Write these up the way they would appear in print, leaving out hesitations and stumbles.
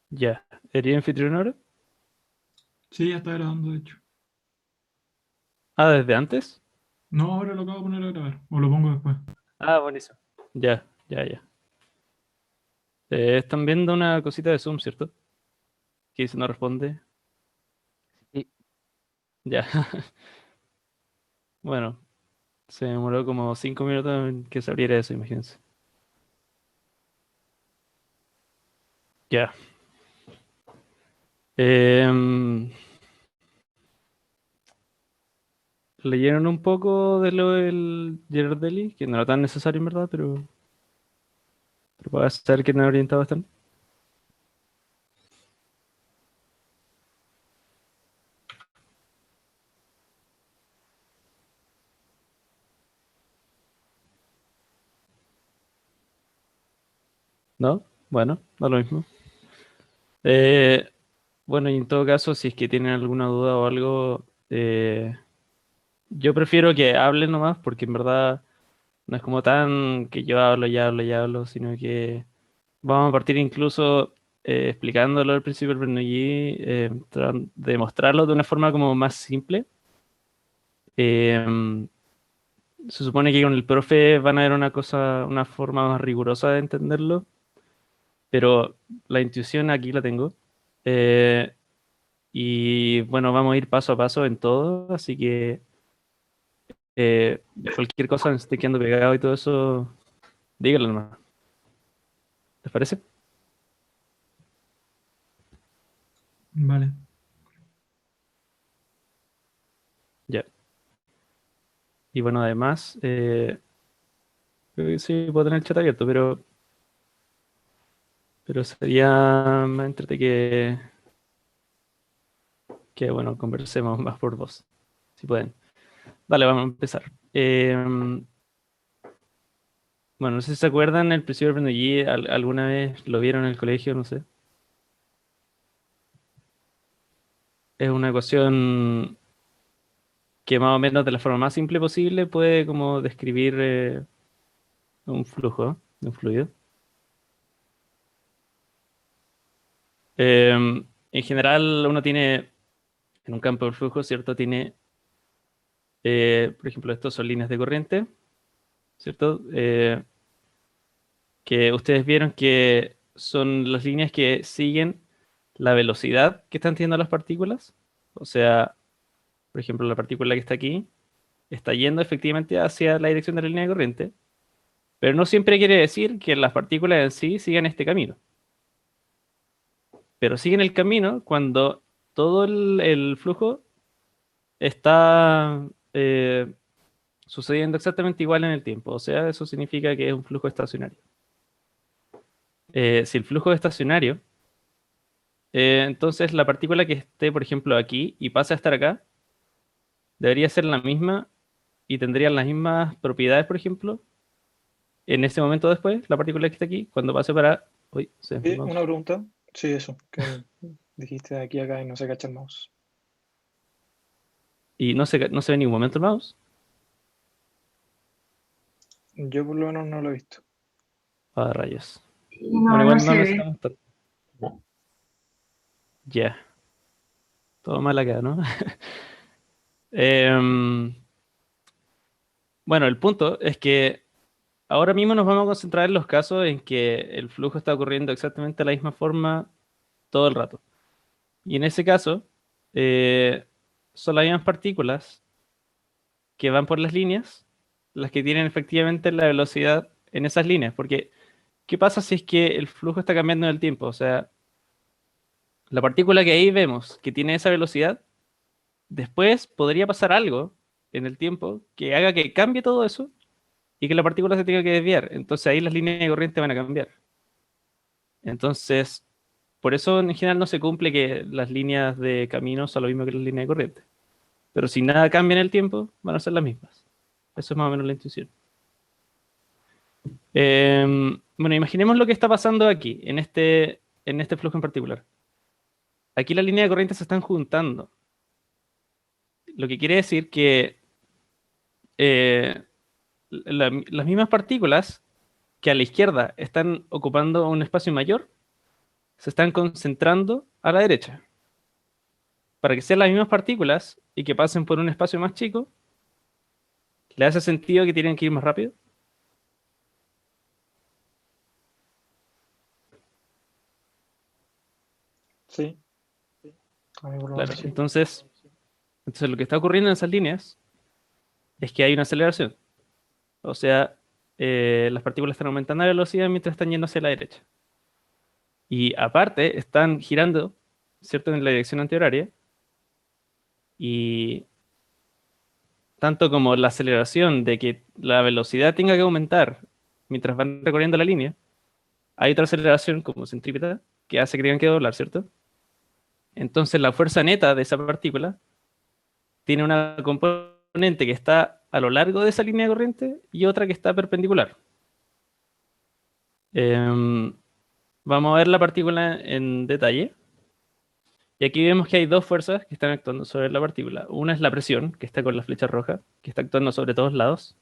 Ya. ¿Eres anfitrión ahora? Sí, ya está grabando, de hecho. Ah, ¿desde antes? No, ahora lo acabo de poner a grabar. O lo pongo después. Ah, buenísimo. Ya, ya, ya. Están viendo una cosita de Zoom, ¿cierto? Que dice no responde. Sí. Ya. Bueno, se demoró como 5 minutos en que se abriera eso, imagínense. Ya. Em, Leyeron un poco de lo del Ghirardelli, que no era tan necesario en verdad, pero para saber qué tan orientados están. ¿No? Bueno, da lo mismo. Eh, bueno, y en todo caso, si es que tienen alguna duda o algo, yo prefiero que hablen nomás, porque en verdad no es como tan que yo hablo y hablo y hablo, sino que vamos a partir incluso explicándolo al principio del Bernoulli, de mostrarlo de una forma como más simple. Eh, Se supone que con el profe van a ver una cosa, una forma más rigurosa de entenderlo, pero la intuición aquí la tengo. Eh, y bueno, vamos a ir paso a paso en todo, así que cualquier cosa me esté quedando pegado y todo eso, díganlo nomás. ¿Les parece? Vale. Ya. Y bueno, además, creo que sí puedo tener el chat abierto, pero sería más entrete que, bueno, conversemos más por voz, si pueden. Dale, vamos a empezar. Bueno, no sé si se acuerdan, el principio de Prendellí, alguna vez lo vieron en el colegio, no sé. Es una ecuación que más o menos de la forma más simple posible puede como describir un flujo, un fluido. En general, uno tiene, en un campo de flujo, ¿cierto? Tiene, por ejemplo, estos son líneas de corriente, ¿cierto? Que ustedes vieron que son las líneas que siguen la velocidad que están teniendo las partículas. O sea, por ejemplo, la partícula que está aquí está yendo efectivamente hacia la dirección de la línea de corriente, pero no siempre quiere decir que las partículas en sí sigan este camino. Pero siguen el camino cuando todo el flujo está sucediendo exactamente igual en el tiempo. O sea, eso significa que es un flujo estacionario. Si el flujo es estacionario, entonces la partícula que esté, por ejemplo, aquí y pase a estar acá, debería ser la misma y tendría las mismas propiedades, por ejemplo, en ese momento después, la partícula que está aquí, cuando pase para... Uy, se me fue el Una mouse. pregunta. Sí, eso, que dijiste de aquí a acá y no se cacha el mouse. Y no se ve en ningún momento el mouse. Yo por lo menos no lo he visto. Ah, rayos. Bueno, No, no igual no se ve. necesitamos tanto. Ya, todo mal acá, ¿no? Em, bueno, el punto es que ahora mismo nos vamos a concentrar en los casos en que el flujo está ocurriendo exactamente de la misma forma todo el rato. Y en ese caso, eh, son las mismas partículas que van por las líneas las que tienen efectivamente la velocidad en esas líneas. Porque, ¿qué pasa si es que el flujo está cambiando en el tiempo? O sea, la partícula que ahí vemos que tiene esa velocidad, después podría pasar algo en el tiempo que haga que cambie todo eso y que la partícula se tenga que desviar. Entonces ahí las líneas de corriente van a cambiar. Entonces, por eso en general no se cumple que las líneas de camino son lo mismo que las líneas de corriente. Pero si nada cambia en el tiempo, van a ser las mismas. Eso es más o menos la intuición. Bueno, imaginemos lo que está pasando aquí, en este flujo en particular. Aquí las líneas de corriente se están juntando, lo que quiere decir que eh, las mismas partículas que a la izquierda están ocupando un espacio mayor, se están concentrando a la derecha. Para que sean las mismas partículas y que pasen por un espacio más chico, ¿le hace sentido que tienen que ir más rápido? Sí. A mí por lo Claro, menos sí. entonces lo que está ocurriendo en esas líneas es que hay una aceleración. O sea, las partículas están aumentando la velocidad mientras están yendo hacia la derecha. Y aparte, están girando, ¿cierto?, en la dirección antihoraria. Y tanto como la aceleración de que la velocidad tenga que aumentar mientras van recorriendo la línea, hay otra aceleración como centrípeta que hace que tengan que doblar, ¿cierto? Entonces la fuerza neta de esa partícula tiene una componente que está a lo largo de esa línea de corriente y otra que está perpendicular. Em, Vamos a ver la partícula en detalle. Y aquí vemos que hay dos fuerzas que están actuando sobre la partícula. Una es la presión, que está con la flecha roja, que está actuando sobre todos lados.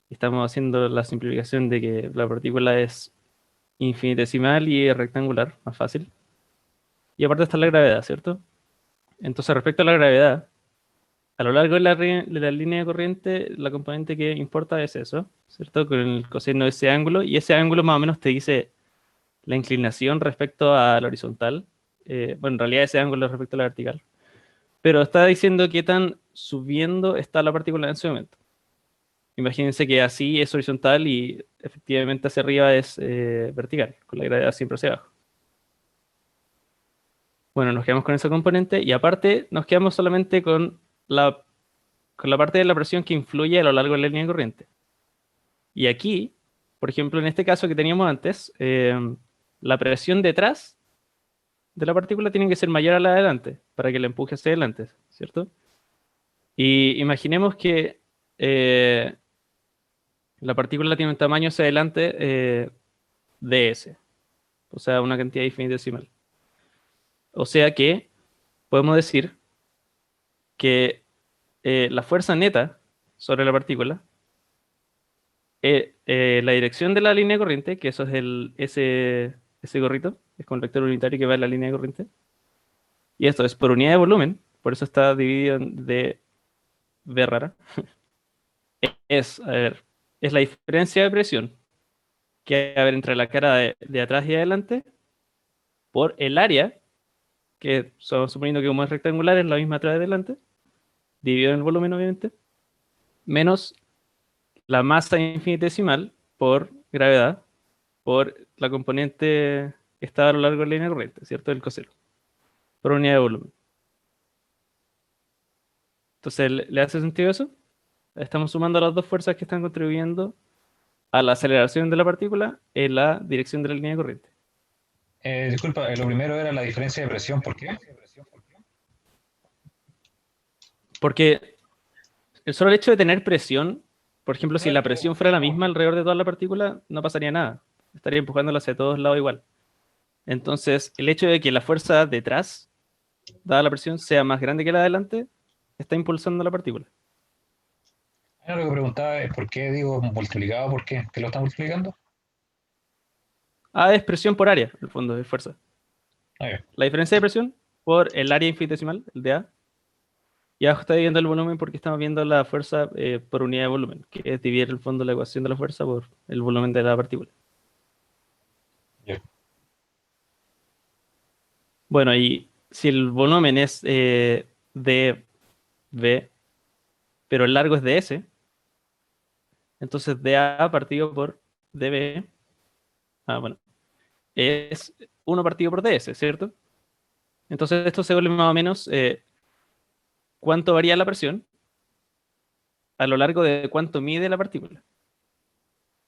Estamos haciendo la simplificación de que la partícula es infinitesimal y rectangular, más fácil. Y aparte está la gravedad, ¿cierto? Entonces, respecto a la gravedad, a lo largo de la línea de corriente, la componente que importa es eso, ¿cierto? Con el coseno de ese ángulo, y ese ángulo más o menos te dice la inclinación respecto a la horizontal. Bueno, en realidad ese ángulo es respecto a la vertical. Pero está diciendo qué tan subiendo está la partícula en ese momento. Imagínense que así es horizontal y efectivamente hacia arriba es vertical, con la gravedad siempre hacia abajo. Bueno, nos quedamos con esa componente y aparte nos quedamos solamente con la parte de la presión que influye a lo largo de la línea de corriente. Y aquí, por ejemplo, en este caso que teníamos antes, la presión detrás de la partícula tiene que ser mayor a la de adelante para que la empuje hacia adelante, ¿cierto? Y imaginemos que eh, la partícula tiene un tamaño hacia adelante ds, o sea, una cantidad infinitesimal. O sea que podemos decir que la fuerza neta sobre la partícula, la dirección de la línea de corriente, que eso es ese gorrito, es con el vector unitario que va en la línea de corriente, y esto es por unidad de volumen, por eso está dividido en de V rara, a ver, es la diferencia de presión que hay que haber entre la cara de atrás y adelante por el área, que suponiendo que como es rectangular es la misma atrás y adelante, dividido en el volumen obviamente, menos la masa infinitesimal por gravedad, por la componente que está a lo largo de la línea corriente, ¿cierto? El coseno, por unidad de volumen. Entonces, ¿le hace sentido eso? Estamos sumando las dos fuerzas que están contribuyendo a la aceleración de la partícula en la dirección de la línea de corriente. Disculpa, lo primero era la diferencia de presión, ¿por qué? Porque el solo hecho de tener presión, por ejemplo, si la presión fuera la misma alrededor de toda la partícula, no pasaría nada. Estaría empujándola hacia todos lados igual. Entonces, el hecho de que la fuerza detrás, dada la presión, sea más grande que la de adelante, está impulsando la partícula. Lo que preguntaba es por qué digo multiplicado, ¿por qué? ¿Qué lo están multiplicando? A es presión por área, en el fondo, es fuerza. Ah, ya. La diferencia de presión por el área infinitesimal, el dA, y abajo está dividiendo el volumen porque estamos viendo la fuerza por unidad de volumen, que es dividir el fondo la ecuación de la fuerza por el volumen de la partícula. Ya. Bueno, y si el volumen es dV, pero el largo es ds, entonces dA partido por dV, bueno, es 1 partido por ds, ¿cierto? Entonces esto se vuelve más o menos cuánto varía la presión a lo largo de cuánto mide la partícula.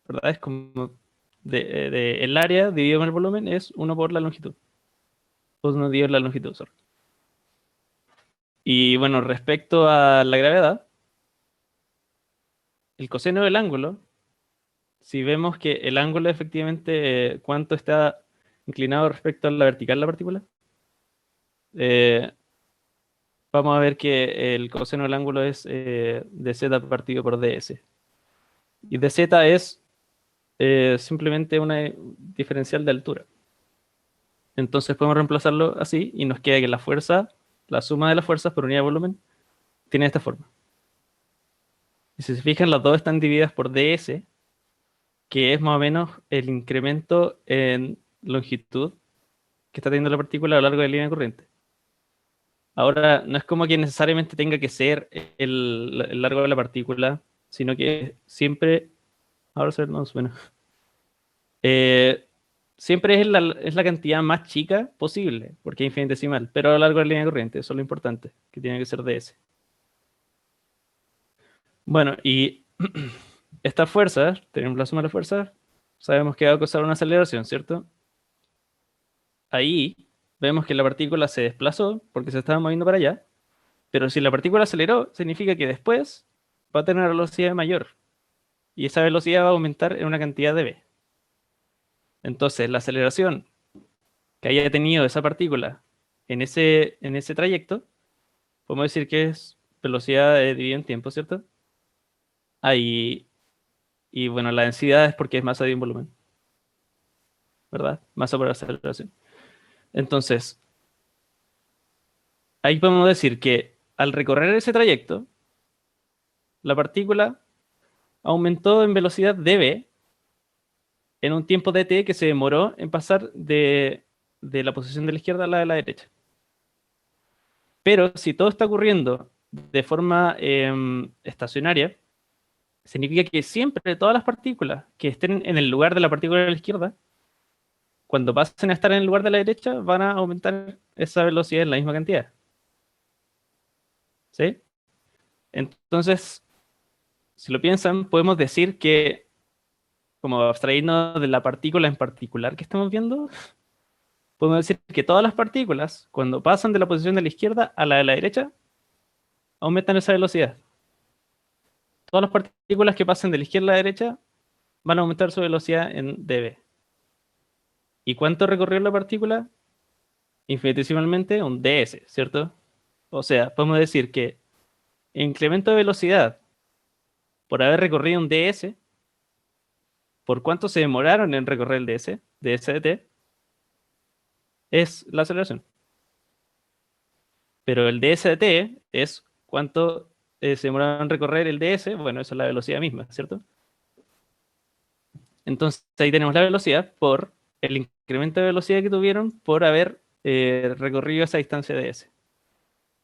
¿Verdad? Es como el área dividido por el volumen es 1 por la longitud. 1 dividido la longitud, sorry. Y bueno, respecto a la gravedad, el coseno del ángulo, si vemos que el ángulo efectivamente cuánto está inclinado respecto a la vertical de la partícula, eh, vamos a ver que el coseno del ángulo es dz partido por ds. Y dz es simplemente una diferencial de altura. Entonces podemos reemplazarlo así y nos queda que la fuerza, la suma de las fuerzas por unidad de volumen, tiene esta forma. Y si se fijan, las dos están divididas por ds, que es más o menos el incremento en longitud que está teniendo la partícula a lo largo de la línea de corriente. Ahora, no es como que necesariamente tenga que ser el largo de la partícula, sino que siempre, ahora se ve más o menos, eh, siempre es la cantidad más chica posible, porque es infinitesimal, pero a lo largo de la línea de corriente, eso es lo importante, que tiene que ser ds. Bueno, y estas fuerzas, tenemos la suma de las fuerzas, sabemos que va a causar una aceleración, ¿cierto? Ahí vemos que la partícula se desplazó porque se estaba moviendo para allá, pero si la partícula aceleró, significa que después va a tener una velocidad mayor, y esa velocidad va a aumentar en una cantidad de v. Entonces, la aceleración que haya tenido esa partícula en ese trayecto, podemos decir que es velocidad dividida en tiempo, ¿cierto? Ahí, y bueno, la densidad es porque es masa de un volumen, ¿verdad? Masa por aceleración. Entonces, ahí podemos decir que al recorrer ese trayecto, la partícula aumentó en velocidad dv en un tiempo dt que se demoró en pasar de la posición de la izquierda a la de la derecha. Pero si todo está ocurriendo de forma estacionaria, significa que siempre todas las partículas que estén en el lugar de la partícula de la izquierda, cuando pasen a estar en el lugar de la derecha, van a aumentar esa velocidad en la misma cantidad. ¿Sí? Entonces, si lo piensan, podemos decir que, como abstraernos de la partícula en particular que estamos viendo, podemos decir que todas las partículas, cuando pasan de la posición de la izquierda a la de la derecha, aumentan esa velocidad. Todas las partículas que pasen de la izquierda a la derecha van a aumentar su velocidad en dv. ¿Y cuánto recorrió la partícula? Infinitesimalmente un ds, ¿cierto? O sea, podemos decir que el incremento de velocidad por haber recorrido un ds, por cuánto se demoraron en recorrer el ds de t, es la aceleración. Pero el ds de t es cuánto se demoraron en recorrer el ds, bueno, eso es la velocidad misma, ¿cierto? Entonces ahí tenemos la velocidad por el incremento de velocidad que tuvieron por haber recorrido esa distancia ds.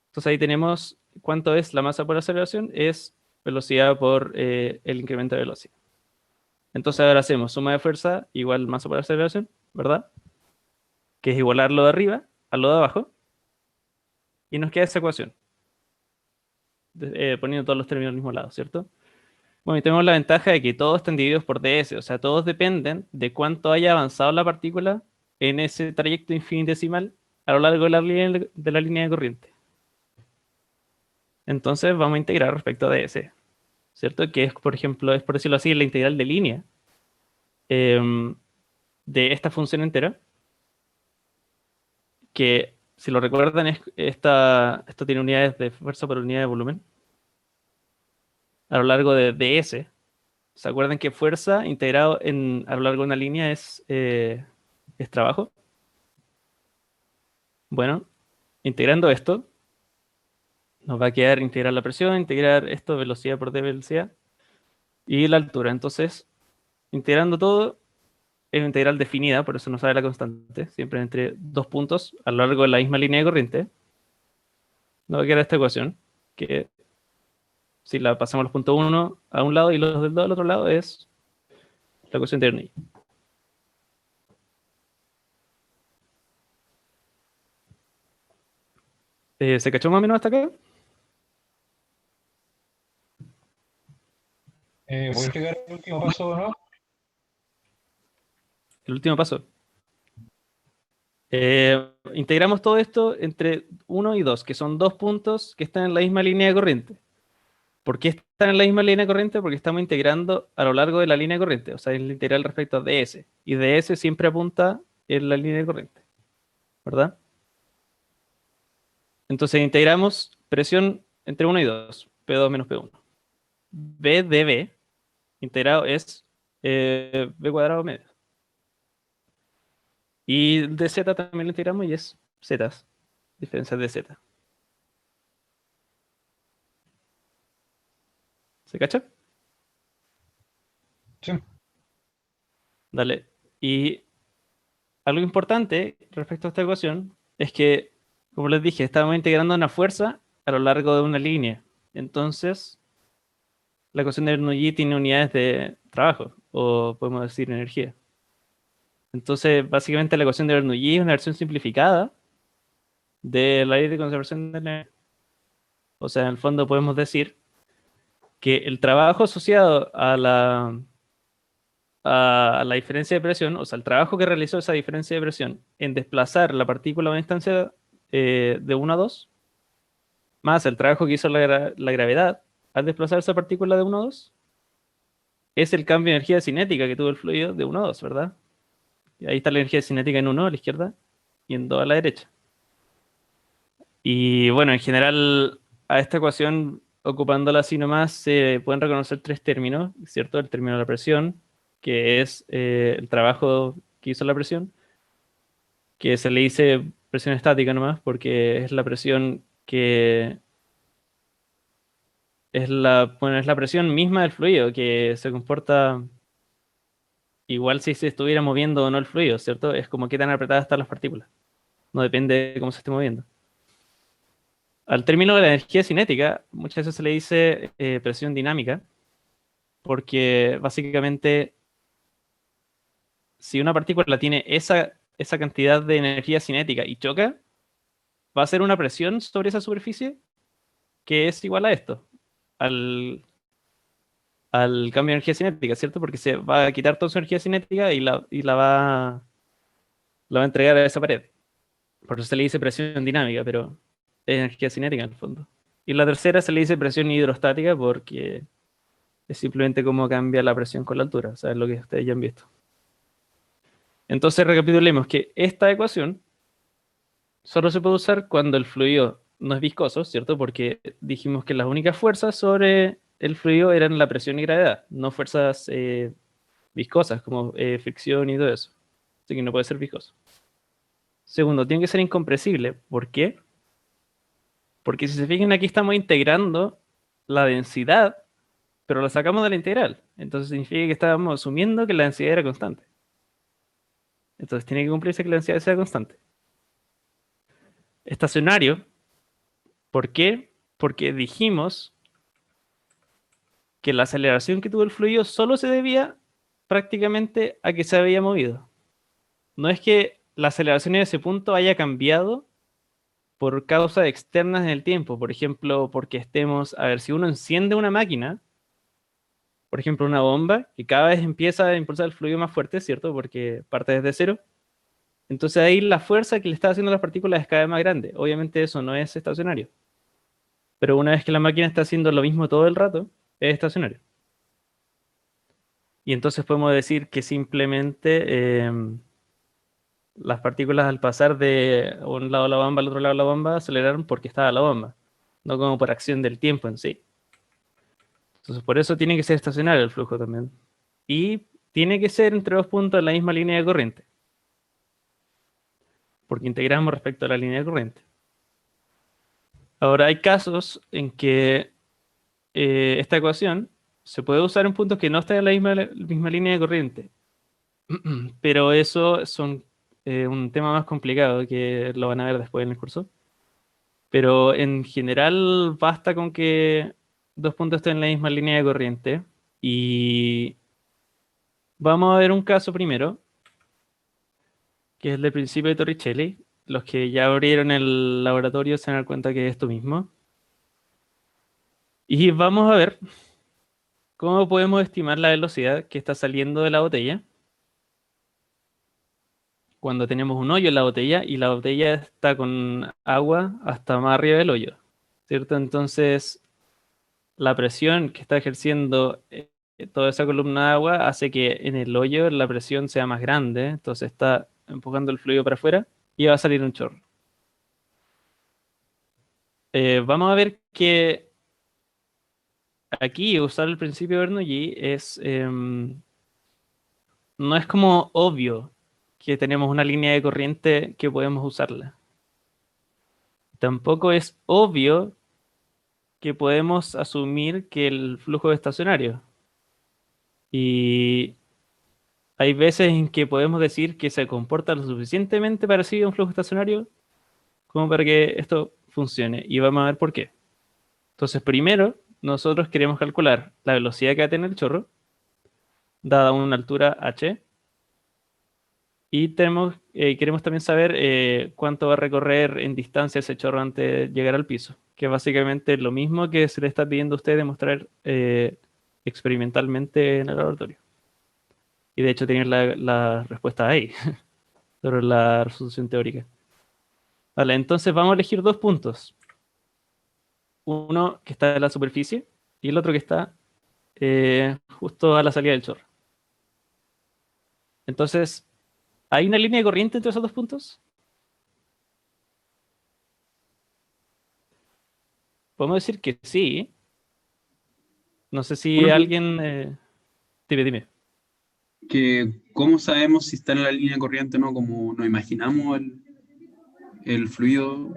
Entonces ahí tenemos cuánto es la masa por aceleración, es velocidad por el incremento de velocidad. Entonces ahora hacemos suma de fuerza igual masa por aceleración, ¿verdad? Que es igualar lo de arriba a lo de abajo. Y nos queda esa ecuación, poniendo todos los términos al mismo lado, ¿cierto? Bueno, y tenemos la ventaja de que todos están divididos por ds, o sea, todos dependen de cuánto haya avanzado la partícula en ese trayecto infinitesimal a lo largo de la línea de corriente. Entonces vamos a integrar respecto a ds, ¿cierto? Que es, por ejemplo, es por decirlo así, la integral de línea de esta función entera, que si lo recuerdan, esto tiene unidades de fuerza por unidad de volumen a lo largo de ds. ¿Se acuerdan que fuerza integrado a lo largo de una línea es trabajo? Bueno, integrando esto, nos va a quedar integrar la presión, integrar esto, velocidad por d velocidad, y la altura. Entonces, integrando todo, es una integral definida, por eso no sabe la constante, siempre entre dos puntos a lo largo de la misma línea de corriente. Nos va a quedar esta ecuación, que si la pasamos los puntos 1 a un lado y los del 2 al otro lado, es la ecuación de Bernoulli. ¿Se cachó más o menos hasta acá? ¿Voy a explicar el último paso de nuevo? El último paso. Integramos todo esto entre 1 y 2, que son dos puntos que están en la misma línea de corriente. ¿Por qué están en la misma línea de corriente? Porque estamos integrando a lo largo de la línea de corriente, o sea, es la integral respecto a ds. Y ds siempre apunta en la línea de corriente, ¿verdad? Entonces integramos presión entre 1 y 2, P2 menos P1. B de B integrado es B cuadrado medio. Y de Z también lo integramos y es Z, diferencias de Z. ¿Se cacha? Sí. Dale. Y algo importante respecto a esta ecuación es que, como les dije, estamos integrando una fuerza a lo largo de una línea. Entonces, la ecuación de Bernoulli tiene unidades de trabajo, o podemos decir energía. Entonces, básicamente la ecuación de Bernoulli es una versión simplificada de la ley de conservación de energía. O sea, en el fondo podemos decir que el trabajo asociado a la diferencia de presión, o sea, el trabajo que realizó esa diferencia de presión en desplazar la partícula a una distancia de 1 a 2, más el trabajo que hizo la gravedad al desplazar esa partícula de 1 a 2, es el cambio de energía cinética que tuvo el fluido de 1 a 2, ¿verdad? Y ahí está la energía cinética en 1 a la izquierda y en 2 a la derecha. Y bueno, en general, a esta ecuación, ocupándola así nomás, se pueden reconocer tres términos, ¿cierto? El término de la presión, que es el trabajo que hizo la presión, que se le dice presión estática nomás, porque es la presión que bueno, es la presión misma del fluido, que se comporta igual si se estuviera moviendo o no el fluido, ¿cierto? Es como qué tan apretadas están las partículas. No depende de cómo se esté moviendo. Al término de la energía cinética, muchas veces se le dice presión dinámica, porque básicamente si una partícula tiene esa cantidad de energía cinética y choca, va a ser una presión sobre esa superficie que es igual a esto, al, al cambio de energía cinética, ¿cierto? Porque se va a quitar toda su energía cinética y la va a entregar a esa pared. Por eso se le dice presión dinámica, pero es energía cinética en el fondo. Y la tercera se le dice presión hidrostática porque es simplemente cómo cambia la presión con la altura, o sea, es lo que ustedes ya han visto. Entonces recapitulemos que esta ecuación solo se puede usar cuando el fluido no es viscoso, ¿cierto? Porque dijimos que las únicas fuerzas sobre el fluido eran la presión y gravedad, no fuerzas viscosas como fricción y todo eso. Así que no puede ser viscoso. Segundo, tiene que ser incompresible. ¿Por qué? Porque si se fijan aquí estamos integrando la densidad, pero la sacamos de la integral. Entonces significa que estábamos asumiendo que la densidad era constante. Entonces tiene que cumplirse que la densidad sea constante. Estacionario. ¿Por qué? Porque dijimos que la aceleración que tuvo el fluido solo se debía prácticamente a que se había movido. No es que la aceleración en ese punto haya cambiado por causas externas en el tiempo. Por ejemplo, porque estemos, a ver, si uno enciende una máquina, por ejemplo, una bomba, que cada vez empieza a impulsar el fluido más fuerte, ¿cierto? Porque parte desde cero. Entonces ahí la fuerza que le está haciendo a las partículas es cada vez más grande. Obviamente eso no es estacionario. Pero una vez que la máquina está haciendo lo mismo todo el rato, es estacionario. Y entonces podemos decir que simplemente las partículas al pasar de un lado de la bomba al otro lado de la bomba aceleraron porque estaba la bomba, no como por acción del tiempo en sí. Entonces por eso tiene que ser estacionario el flujo también. Y tiene que ser entre dos puntos en la misma línea de corriente. Porque integramos respecto a la línea de corriente. Ahora hay casos en que esta ecuación se puede usar en puntos que no están en la misma línea de corriente. Pero eso son un tema más complicado que lo van a ver después en el curso. Pero en general basta con que dos puntos estén en la misma línea de corriente. Y vamos a ver un caso primero, que es el del principio de Torricelli. Los que ya abrieron el laboratorio se van a dar cuenta que es esto mismo. Y vamos a ver cómo podemos estimar la velocidad que está saliendo de la botella cuando tenemos un hoyo en la botella y la botella está con agua hasta más arriba del hoyo, ¿cierto? Entonces, la presión que está ejerciendo toda esa columna de agua hace que en el hoyo la presión sea más grande, entonces está empujando el fluido para afuera y va a salir un chorro. Vamos a ver que aquí usar el principio de Bernoulli no es como obvio que tenemos una línea de corriente que podemos usarla. Tampoco es obvio que podemos asumir que el flujo es estacionario. Y hay veces en que podemos decir que se comporta lo suficientemente parecido a un flujo estacionario como para que esto funcione. Y vamos a ver por qué. Entonces, primero, nosotros queremos calcular la velocidad que va a tener el chorro, dada una altura h. Y queremos también saber cuánto va a recorrer en distancia ese chorro antes de llegar al piso, que es básicamente lo mismo que se le está pidiendo a usted demostrar experimentalmente en el laboratorio. Y de hecho tienen la respuesta ahí, sobre la resolución teórica. Vale, entonces vamos a elegir dos puntos. Uno que está en la superficie y el otro que está justo a la salida del chorro. Entonces, ¿hay una línea de corriente entre esos dos puntos? Podemos decir que sí. No sé si Bueno, alguien... dime. que cómo sabemos si está en la línea corriente o no, como nos imaginamos el fluido.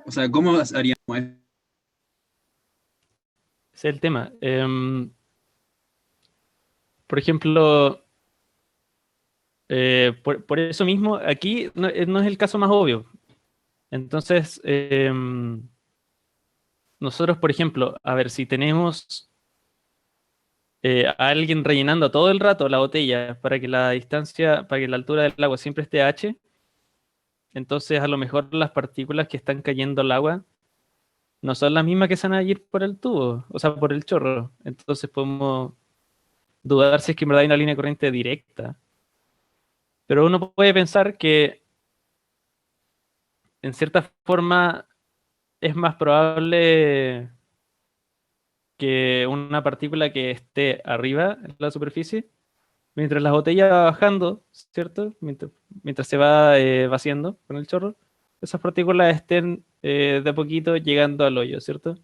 O sea, ¿cómo haríamos esto? Ese es el tema. Por ejemplo, por eso mismo, aquí no es el caso más obvio. Entonces, nosotros, por ejemplo, a ver, si tenemos a alguien rellenando todo el rato la botella para que la distancia, para que la altura del agua siempre esté h, entonces a lo mejor las partículas que están cayendo al agua no son las mismas que se van a ir por el tubo, o sea, por el chorro. Entonces podemos dudar si es que en verdad hay una línea de corriente directa. Pero uno puede pensar que en cierta forma es más probable que una partícula que esté arriba en la superficie, mientras la botella va bajando, ¿cierto? Mientras se va vaciando con el chorro, esas partículas estén de a poquito llegando al hoyo, ¿cierto?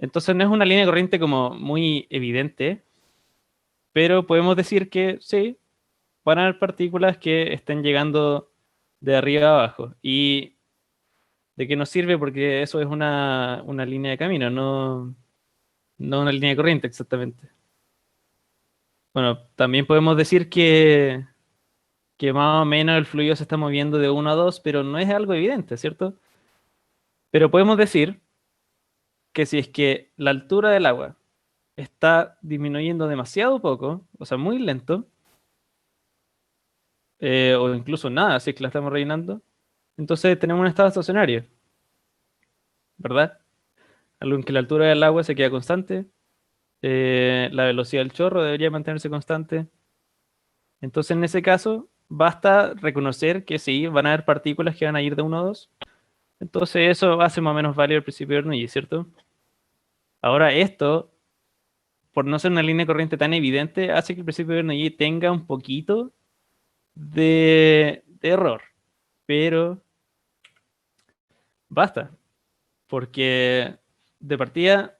Entonces no es una línea de corriente como muy evidente, pero podemos decir que sí, van a haber partículas que estén llegando de arriba a abajo. ¿Y de qué nos sirve? Porque eso es una línea de camino, no una línea de corriente exactamente. Bueno, también podemos decir que más o menos el fluido se está moviendo de 1 a 2, pero no es algo evidente, ¿cierto? Pero podemos decir que si es que la altura del agua está disminuyendo demasiado poco, o sea, muy lento, o incluso nada, si es que la estamos rellenando, entonces tenemos un estado estacionario, ¿verdad? Algo en que la altura del agua se queda constante, la velocidad del chorro debería mantenerse constante. Entonces, en ese caso, basta reconocer que sí, van a haber partículas que van a ir de 1 a 2. Entonces, eso hace más o menos válido el principio de Bernoulli, ¿cierto? Ahora, esto, por no ser una línea de corriente tan evidente, hace que el principio de Bernoulli tenga un poquito de error. Pero basta, porque de partida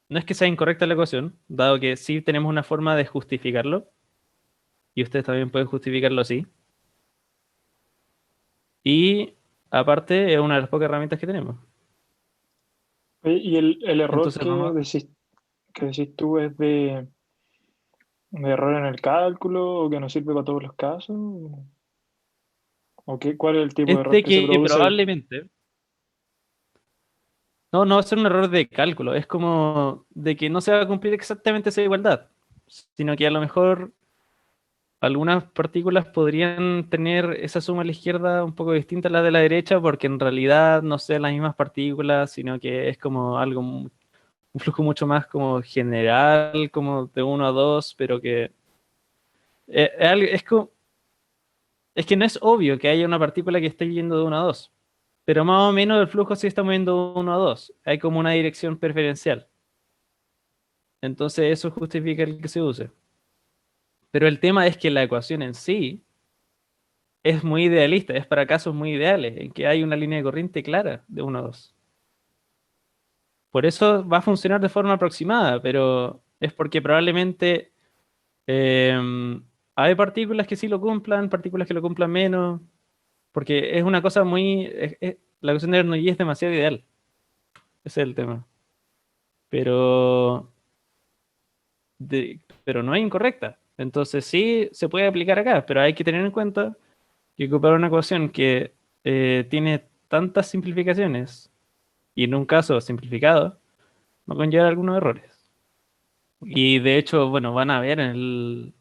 no es que sea incorrecta la ecuación, dado que sí tenemos una forma de justificarlo, y ustedes también pueden justificarlo así. Y aparte es una de las pocas herramientas que tenemos. Oye, ¿y el error Entonces vamos, que decís tú es de error en el cálculo o que no sirve para todos los casos? ¿O qué, cuál es el tipo de error este que se que produce? probablemente, no va a ser un error de cálculo, es como de que no se va a cumplir exactamente esa igualdad, sino que a lo mejor algunas partículas podrían tener esa suma a la izquierda un poco distinta a la de la derecha, porque en realidad no sean las mismas partículas, sino que es como algo, un flujo mucho más como general, como de 1 a 2, pero que es que no es obvio que haya una partícula que esté yendo de 1 a 2, pero más o menos el flujo sí está moviendo de 1 a 2. Hay como una dirección preferencial. Entonces eso justifica el que se use. Pero el tema es que la ecuación en sí es muy idealista, es para casos muy ideales, en que hay una línea de corriente clara de 1 a 2. Por eso va a funcionar de forma aproximada, pero es porque probablemente hay partículas que sí lo cumplan, partículas que lo cumplan menos, porque es una cosa muy... la ecuación de Bernoulli es demasiado ideal. Ese es el tema. Pero, pero no es incorrecta. Entonces sí se puede aplicar acá, pero hay que tener en cuenta que ocupar una ecuación que tiene tantas simplificaciones y en un caso simplificado va a conllevar algunos errores. Y de hecho, bueno, van a ver en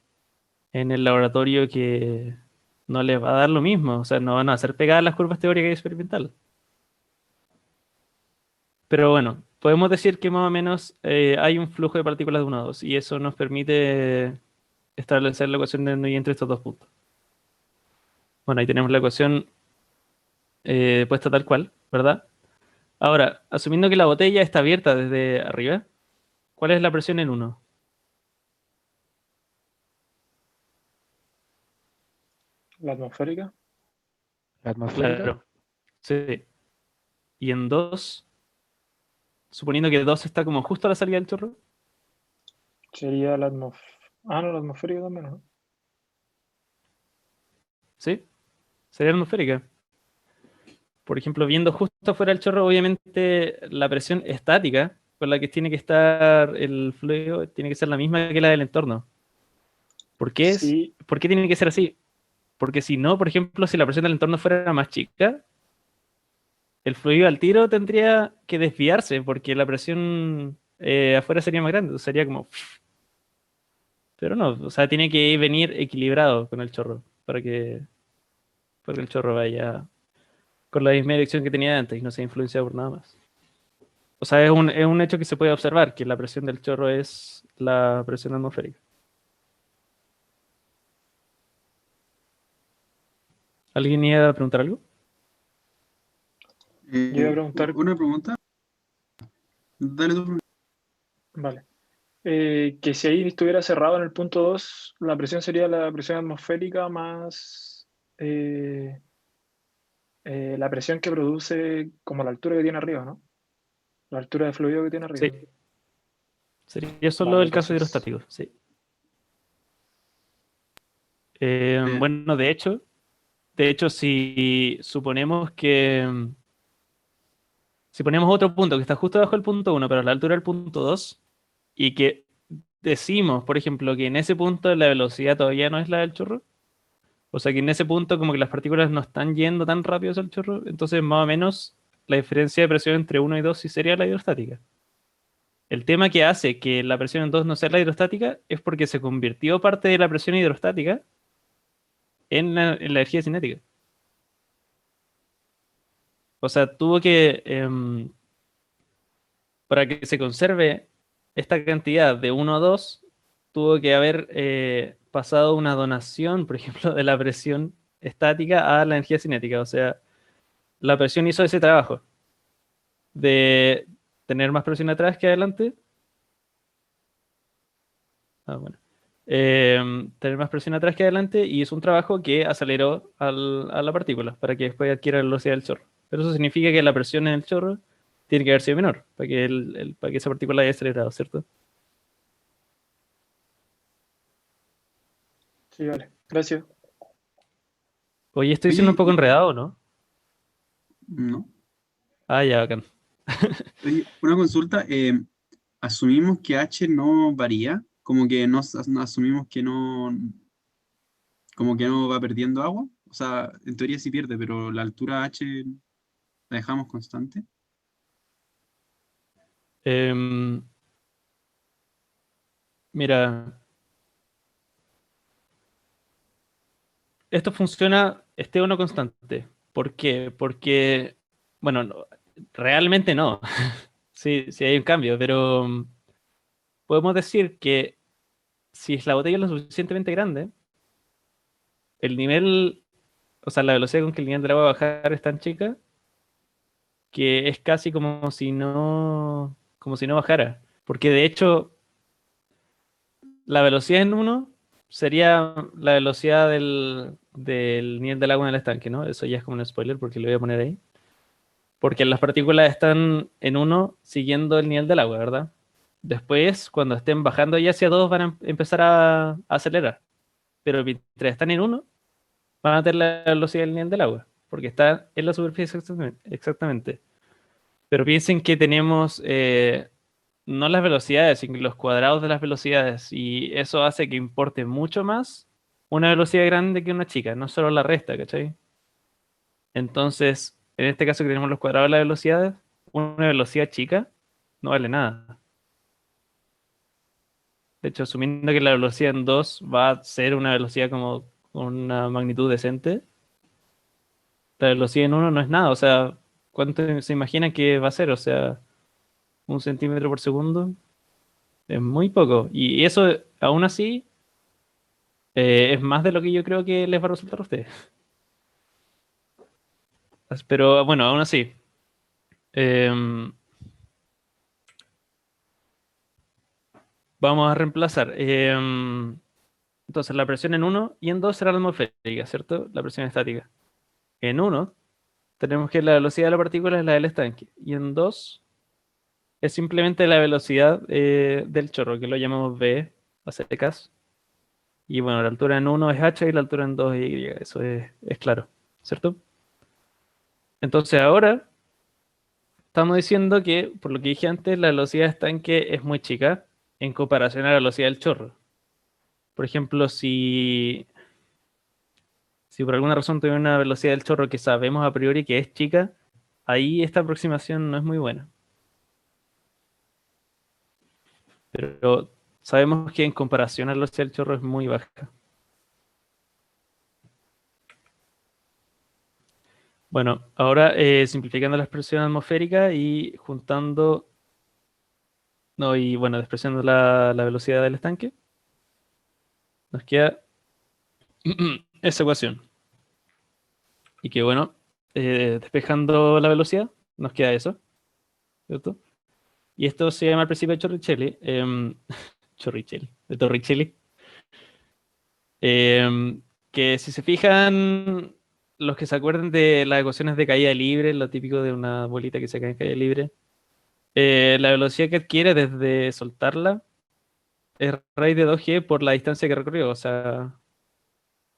el laboratorio que no les va a dar lo mismo, o sea, no van a hacer pegadas las curvas teóricas y experimentales. Pero bueno, podemos decir que más o menos hay un flujo de partículas de 1 a 2 y eso nos permite establecer la ecuación de Bernoulli entre estos dos puntos. Bueno, ahí tenemos la ecuación puesta tal cual, ¿verdad? Ahora, asumiendo que la botella está abierta desde arriba, ¿cuál es la presión en 1? La atmosférica. La atmosférica. Claro, sí. Y en 2, suponiendo que 2 está como justo a la salida del chorro, Sería la atmosférica. Ah, no, la atmosférica también, ¿no? ¿sí? Sería atmosférica. Por ejemplo, viendo justo afuera del chorro, obviamente la presión estática con la que tiene que estar el fluido tiene que ser la misma que la del entorno. Sí, ¿Por qué tiene que ser así? Porque si no, por ejemplo, si la presión del entorno fuera más chica, el fluido al tiro tendría que desviarse porque la presión afuera sería más grande, sería como... Pero no, o sea, tiene que venir equilibrado con el chorro para que el chorro vaya con la misma dirección que tenía antes y no sea influenciado por nada más. O sea, es un hecho que se puede observar, que la presión del chorro es la presión atmosférica. ¿Alguien iba a preguntar algo? yo iba a preguntar. Una pregunta. Dale tu pregunta. Vale. Que si ahí estuviera cerrado en el punto 2, la presión sería la presión atmosférica más la presión que produce como la altura que tiene arriba, ¿no? La altura de fluido que tiene arriba. Sí. Sería solo Vale, el caso entonces, hidrostático, sí. Eh, Bueno, de hecho, si suponemos que si ponemos otro punto que está justo debajo del punto 1, pero a la altura del punto 2, y que decimos, por ejemplo, que en ese punto la velocidad todavía no es la del chorro, o sea que en ese punto como que las partículas no están yendo tan rápido hacia el chorro, entonces más o menos la diferencia de presión entre 1 y 2 sí sería la hidrostática. El tema que hace que la presión en 2 no sea la hidrostática es porque se convirtió parte de la presión hidrostática en la energía cinética. O sea, tuvo que, para que se conserve esta cantidad de 1 a 2, tuvo que haber pasado una donación, por ejemplo, de la presión estática a la energía cinética. O sea, la presión hizo ese trabajo de tener más presión atrás que adelante. Ah, bueno. Tener más presión atrás que adelante y hizo un trabajo que aceleró a la partícula para que después adquiera la velocidad del chorro. Pero eso significa que la presión en el chorro tiene que haber sido menor para que, para que esa partícula haya acelerado, ¿cierto? sí, vale. Gracias. Oye, estoy siendo un Oye, poco enredado, ¿no? no. Ah, ya, bacán. Oye, una consulta. Asumimos que H no varía, como que asumimos que no, como que no va perdiendo agua. O sea, en teoría sí pierde, pero la altura H la dejamos constante. Em, mira, esto funciona esté o no constante. ¿Por qué? Porque, bueno, realmente no. Sí, sí hay un cambio, pero podemos decir que si la botella es lo suficientemente grande, el nivel, o sea, la velocidad con que el nivel del agua va a bajar es tan chica que es casi como si no bajara. Porque de hecho, la velocidad en uno sería la velocidad del nivel del agua en el estanque, ¿no? Eso ya es como un spoiler porque lo voy a poner ahí. Porque las partículas están en uno siguiendo el nivel del agua, ¿verdad? Después, cuando estén bajando ya hacia 2, van a empezar a acelerar. pero mientras están en 1, van a tener la velocidad del nivel del agua, porque está en la superficie exactamente. Pero piensen que tenemos no las velocidades, sino los cuadrados de las velocidades, y eso hace que importe mucho más una velocidad grande que una chica, no solo la resta, ¿cachai? Entonces, en este caso que tenemos los cuadrados de las velocidades, una velocidad chica no vale nada. De hecho, asumiendo que la velocidad en 2 va a ser una velocidad como con una magnitud decente, la velocidad en 1 no es nada. O sea, ¿cuánto se imaginan que va a ser? O sea, 1 centímetro por segundo es muy poco. Y eso, aún así, es más de lo que yo creo que les va a resultar a ustedes. Pero bueno, aún así. Vamos a reemplazar. Entonces, la presión en 1 y en 2 será la atmosférica, ¿cierto? La presión estática. En 1 tenemos que la velocidad de la partícula es la del estanque. Y en 2 es simplemente la velocidad del chorro, que lo llamamos v a secas. Y bueno, la altura en 1 es h y la altura en 2 es y. Eso es claro, ¿cierto? Entonces ahora estamos diciendo que, por lo que dije antes, la velocidad de estanque es muy chica en comparación a la velocidad del chorro. Por ejemplo, si por alguna razón tuviera una velocidad del chorro que sabemos a priori que es chica, ahí esta aproximación no es muy buena. Pero sabemos que en comparación a la velocidad del chorro es muy baja. Bueno, ahora simplificando la expresión atmosférica y juntando, no, y bueno, despreciando la velocidad del estanque, nos queda esa ecuación. Y que bueno, despejando la velocidad, nos queda eso, ¿cierto? Y esto se llama el principio de Torricelli, de Torricelli, que si se fijan, los que se acuerdan de las ecuaciones de caída libre, lo típico de una bolita que se cae en caída libre, la velocidad que adquiere desde soltarla es raíz de 2g por la distancia que recorrió, o sea,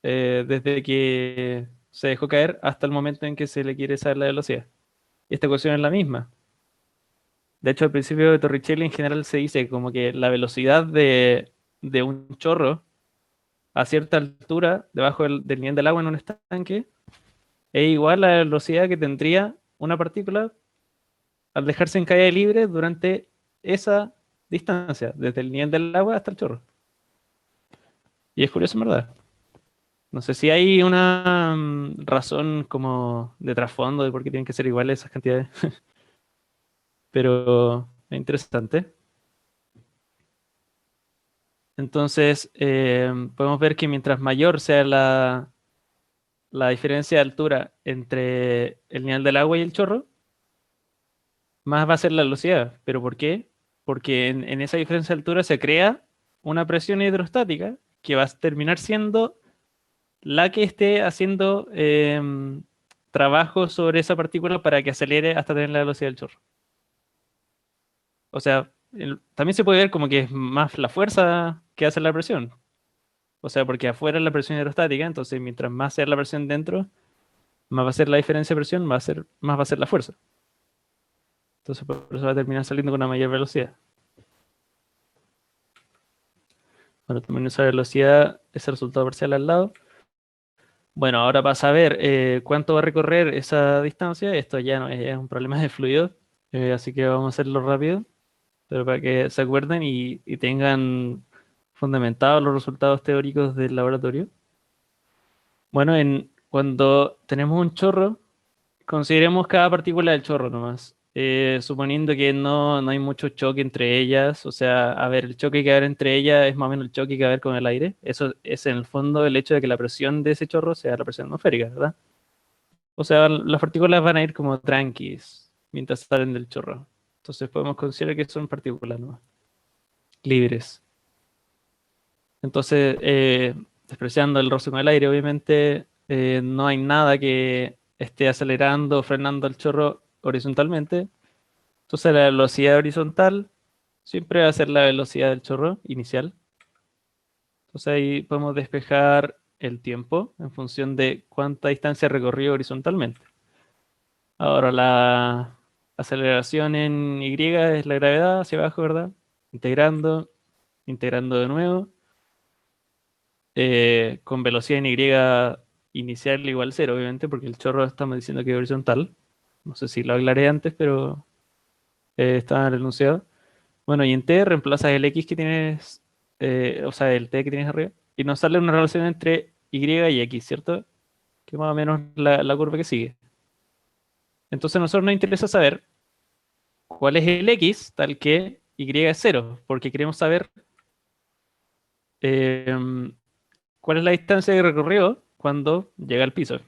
desde que se dejó caer hasta el momento en que se le quiere saber la velocidad. Y esta ecuación es la misma. De hecho, al principio de Torricelli en general se dice como que la velocidad de un chorro a cierta altura, debajo del nivel del agua en un estanque, es igual a la velocidad que tendría una partícula al dejarse en caída libre durante esa distancia, desde el nivel del agua hasta el chorro. Y es curioso, en verdad. No sé si hay una razón como de trasfondo de por qué tienen que ser iguales esas cantidades, pero es interesante. Entonces, podemos ver que mientras mayor sea la diferencia de altura entre el nivel del agua y el chorro, más va a ser la velocidad. ¿Pero por qué? Porque en esa diferencia de altura se crea una presión hidrostática que va a terminar siendo la que esté haciendo trabajo sobre esa partícula para que acelere hasta tener la velocidad del chorro. O sea, también se puede ver como que es más la fuerza que hace la presión. O sea, porque afuera es la presión hidrostática, entonces mientras más sea la presión dentro, más va a ser la diferencia de presión, más va a ser la fuerza. Entonces por eso va a terminar saliendo con una mayor velocidad. Bueno, también esa velocidad, ese resultado parcial al lado. Bueno, ahora para saber cuánto va a recorrer esa distancia, esto ya no es un problema de fluido, así que vamos a hacerlo rápido, pero para que se acuerden y tengan fundamentados los resultados teóricos del laboratorio. Bueno, cuando tenemos un chorro, consideremos cada partícula del chorro nomás, suponiendo que no hay mucho choque entre ellas, o sea, a ver, el choque que va a haber entre ellas es más o menos el choque que va a haber con el aire. Eso es en el fondo el hecho de que la presión de ese chorro sea la presión atmosférica, ¿verdad? O sea, las partículas van a ir como tranquis mientras salen del chorro. Entonces podemos considerar que son partículas nomás, libres. Entonces, despreciando el roce con el aire, obviamente, no hay nada que esté acelerando o frenando el chorro horizontalmente. Entonces la velocidad horizontal siempre va a ser la velocidad del chorro inicial. Entonces ahí podemos despejar el tiempo en función de cuánta distancia recorrió horizontalmente. Ahora la aceleración en Y es la gravedad hacia abajo, ¿verdad? Integrando, integrando de nuevo. Con velocidad en Y inicial igual 0, obviamente, porque el chorro estamos diciendo que es horizontal. No sé si lo aclaré antes, pero estaba en el enunciado. Bueno, y en T reemplazas el X que tienes, o sea, el T que tienes arriba, y nos sale una relación entre Y y X, ¿cierto? Que es más o menos la curva que sigue. Entonces a nosotros nos interesa saber cuál es el X tal que Y es 0, porque queremos saber em, cuál es la distancia que recorrió cuando llega al piso.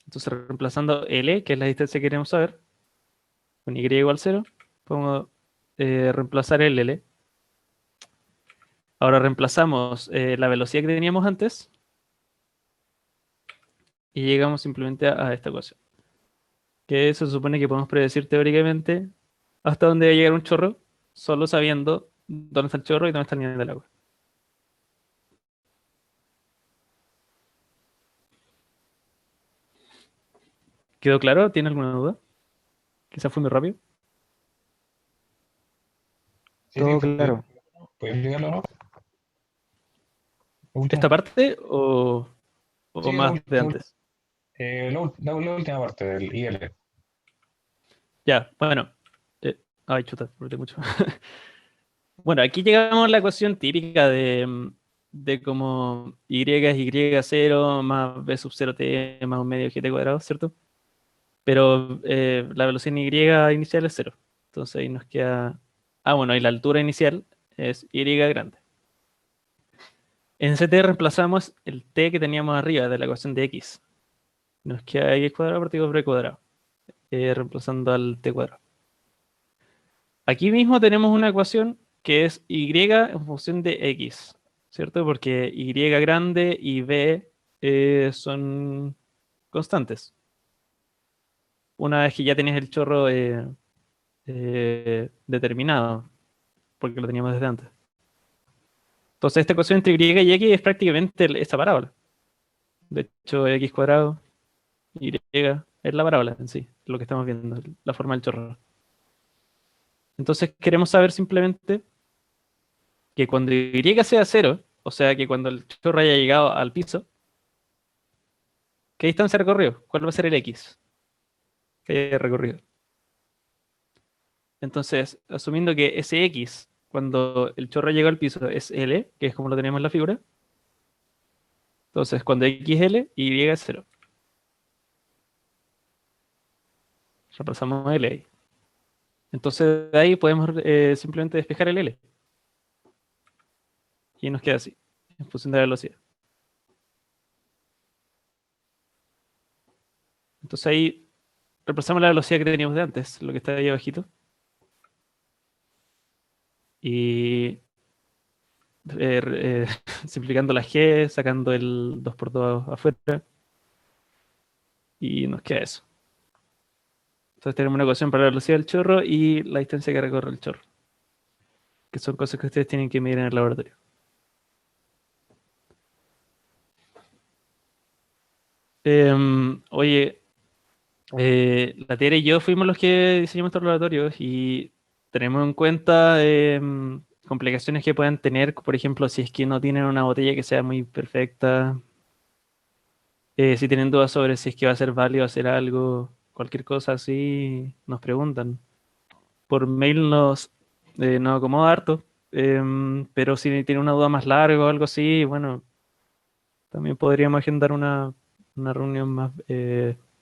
Entonces reemplazando L, que es la distancia que queremos saber, con Y igual 0, podemos reemplazar el L. Ahora reemplazamos la velocidad que teníamos antes y llegamos simplemente a esta ecuación. Que se supone que podemos predecir teóricamente hasta dónde va a llegar un chorro, solo sabiendo dónde está el chorro y dónde está el nivel del agua. ¿Quedó claro? ¿Tiene alguna duda? Quizás fue muy rápido. Sí, Todo sí, claro. ¿puedes explicarlo, no? Lo último. ¿Esta parte o Sí, más de antes? la última parte del IL. Ya, bueno. Ay, chuta, apreté mucho. Bueno, aquí llegamos a la ecuación típica de como y es y0 más b sub 0t más un medio gt cuadrado, ¿cierto? Pero la velocidad en y inicial es 0. Entonces ahí nos queda... Ah, bueno, y la altura inicial es y grande. En ct reemplazamos el t que teníamos arriba de la ecuación de x. Nos queda x cuadrado partido por b cuadrado, reemplazando al t cuadrado. Aquí mismo tenemos una ecuación que es y en función de x, ¿cierto? Porque y grande y b son constantes. Una vez que ya tienes el chorro determinado, porque lo teníamos desde antes. Entonces esta ecuación entre y x es prácticamente esa parábola. De hecho, x cuadrado, y es la parábola en sí, lo que estamos viendo, la forma del chorro. Entonces queremos saber simplemente que cuando y sea 0, o sea que cuando el chorro haya llegado al piso, ¿qué distancia recorrió? ¿Cuál va a ser el x que haya recorrido? Entonces, asumiendo que ese x, cuando el chorro llegó al piso, es L, que es como lo tenemos en la figura, entonces cuando x es L, y es 0. Reemplazamos L ahí. Entonces de ahí podemos simplemente despejar el L. Y nos queda así, en función de la velocidad. Entonces ahí reemplazamos la velocidad que teníamos de antes, lo que está ahí abajito. Y simplificando la G, sacando el 2 por 2 afuera. Y nos queda eso. Entonces tenemos una ecuación para la velocidad del chorro y la distancia que recorre el chorro. Que son cosas que ustedes tienen que medir en el laboratorio. Oye, la Tere y yo fuimos los que diseñamos estos laboratorios y tenemos en cuenta complicaciones que puedan tener, por ejemplo, si es que no tienen una botella que sea muy perfecta, si tienen dudas sobre si es que va a ser válido hacer algo, cualquier cosa así, nos preguntan. Por mail nos acomoda harto, pero si tienen una duda más larga o algo así, bueno, también podríamos agendar una reunión más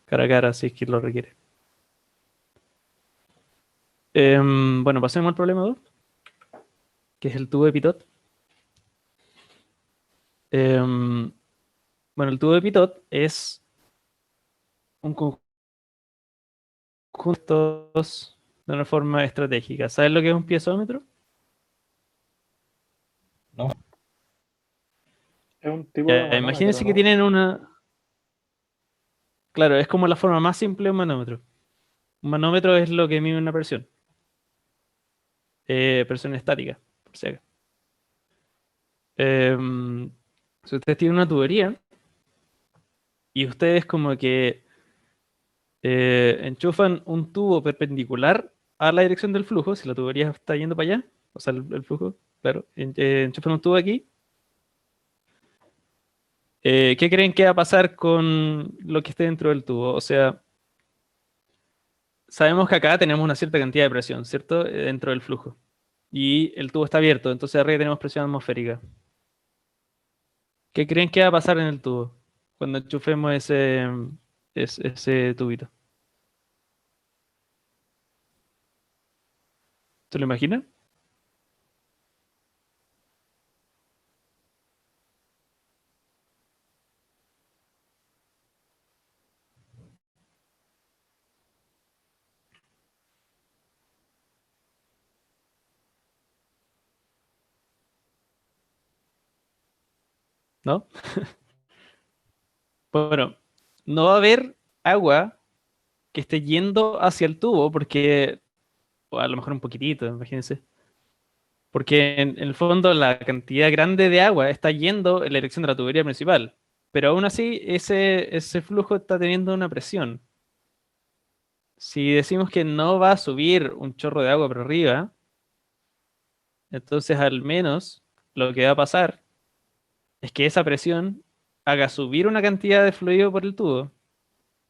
cara a cara si es que lo requiere. Bueno, pasemos al problema 2, que es el tubo de Pitot. Bueno, el tubo de Pitot es un conjunto de una forma estratégica. ¿Sabes lo que es un piezómetro? ¿No? Es un tipo de Ya, manómetro, imagínense que ¿no? tienen una... Claro, es como la forma más simple de un manómetro. Un manómetro es lo que mide una presión. Presión estática, por si acaso. Si ustedes tienen una tubería y ustedes como que enchufan un tubo perpendicular a la dirección del flujo, si la tubería está yendo para allá, o sea, el flujo, claro, enchufan un tubo aquí. ¿Qué creen que va a pasar con lo que esté dentro del tubo? O sea, sabemos que acá tenemos una cierta cantidad de presión, ¿cierto? Dentro del flujo. Y el tubo está abierto, entonces arriba tenemos presión atmosférica. ¿Qué creen que va a pasar en el tubo cuando enchufemos ese tubito? ¿Se lo imaginan? ¿No? Bueno, no va a haber agua que esté yendo hacia el tubo porque, o a lo mejor un poquitito, imagínense. Porque en el fondo la cantidad grande de agua está yendo en la dirección de la tubería principal. Pero aún así, ese flujo está teniendo una presión. Si decimos que no va a subir un chorro de agua por arriba, entonces al menos lo que va a pasar es que esa presión haga subir una cantidad de fluido por el tubo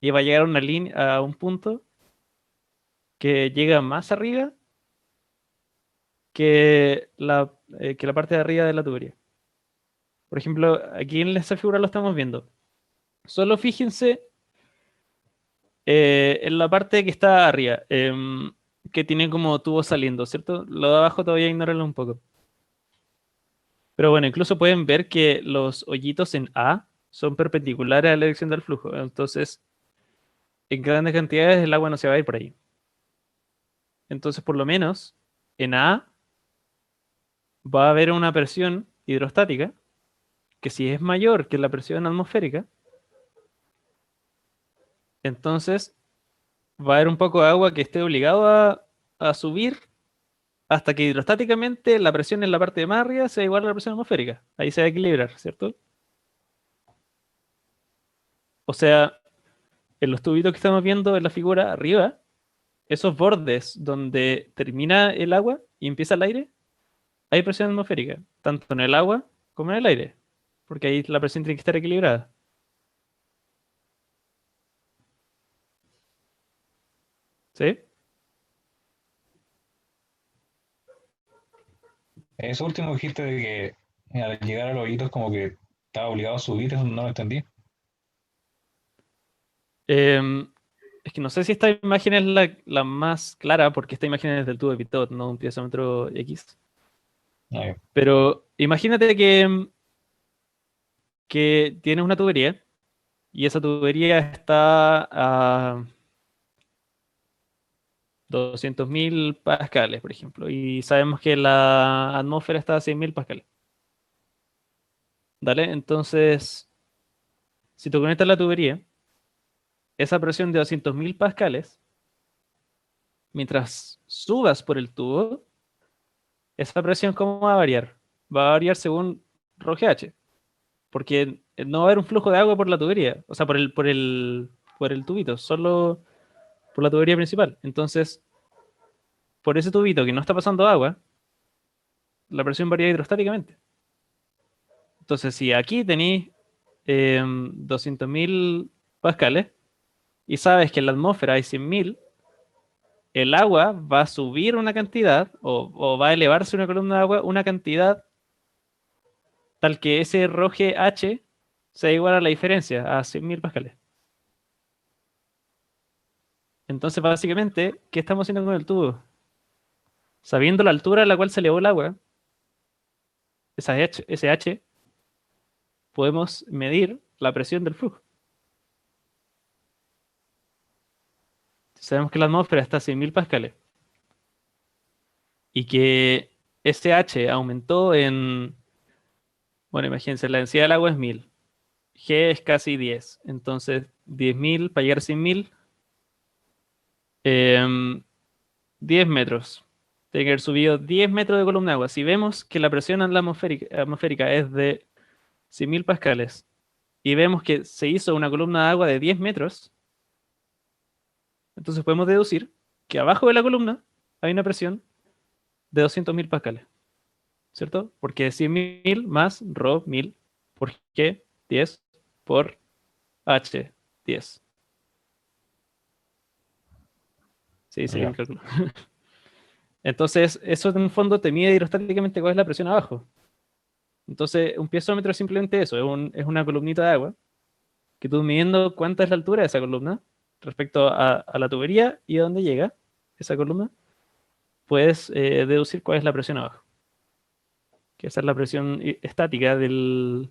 y va a llegar a una línea, a un punto que llega más arriba que la parte de arriba de la tubería. Por ejemplo, aquí en esa figura lo estamos viendo. Solo fíjense en la parte que está arriba, que tiene como tubos saliendo, ¿cierto? Lo de abajo todavía ignórenlo un poco. Pero bueno, incluso pueden ver que los hoyitos en A son perpendiculares a la dirección del flujo. Entonces, en grandes cantidades el agua no se va a ir por ahí. Entonces, por lo menos, en A va a haber una presión hidrostática que si es mayor que la presión atmosférica, entonces va a haber un poco de agua que esté obligado a subir hasta que hidrostáticamente la presión en la parte de más arriba sea igual a la presión atmosférica. Ahí se va a equilibrar, ¿cierto? O sea, en los tubitos que estamos viendo en la figura arriba, esos bordes donde termina el agua y empieza el aire, hay presión atmosférica, tanto en el agua como en el aire, porque ahí la presión tiene que estar equilibrada. ¿Sí? Eso último dijiste de que al llegar a los hoyitos como que estaba obligado a subir, eso no lo entendí. Em, es que no sé si esta imagen es la más clara, porque esta imagen es del tubo de Pitot, no un piezómetro X. Ah, Pero imagínate que tienes una tubería y esa tubería está a 200.000 pascales, por ejemplo, y sabemos que la atmósfera está a 100.000 pascales. ¿Dale? Entonces, si tú conectas la tubería, esa presión de 200.000 pascales, mientras subas por el tubo, esa presión, ¿cómo va a variar? Va a variar según ρGH, porque no va a haber un flujo de agua por la tubería, o sea, por el tubito, solo por la tubería principal. Entonces, por ese tubito que no está pasando agua, la presión varía hidrostáticamente. Entonces, si aquí tenéis 200.000 pascales y sabes que en la atmósfera hay 100.000, el agua va a subir una cantidad o va a elevarse una columna de agua una cantidad tal que ese ρGH sea igual a la diferencia, a 100.000 pascales. Entonces, básicamente, ¿qué estamos haciendo con el tubo? Sabiendo la altura a la cual se elevó el agua, ese H, podemos medir la presión del flujo. Sabemos que la atmósfera está a 100.000 pascales y que ese H aumentó bueno, imagínense, la densidad del agua es 1000, G es casi 10, entonces 10.000 para llegar a 100.000, 10 metros. tiene que haber subido 10 metros de columna de agua. Si vemos que la presión en la atmosférica es de 100.000 pascales y vemos que se hizo una columna de agua de 10 metros, entonces podemos deducir que abajo de la columna hay una presión de 200.000 pascales, ¿cierto? Porque 100.000 más ρ 1000 por G 10 por H 10. Sí, sería mi Ya. cálculo. Entonces, eso en el fondo te mide hidrostáticamente cuál es la presión abajo. Entonces, un piezómetro es simplemente eso, es una columnita de agua, que tú midiendo cuánta es la altura de esa columna respecto a la tubería y a dónde llega esa columna, puedes deducir cuál es la presión abajo. Que esa es la presión estática del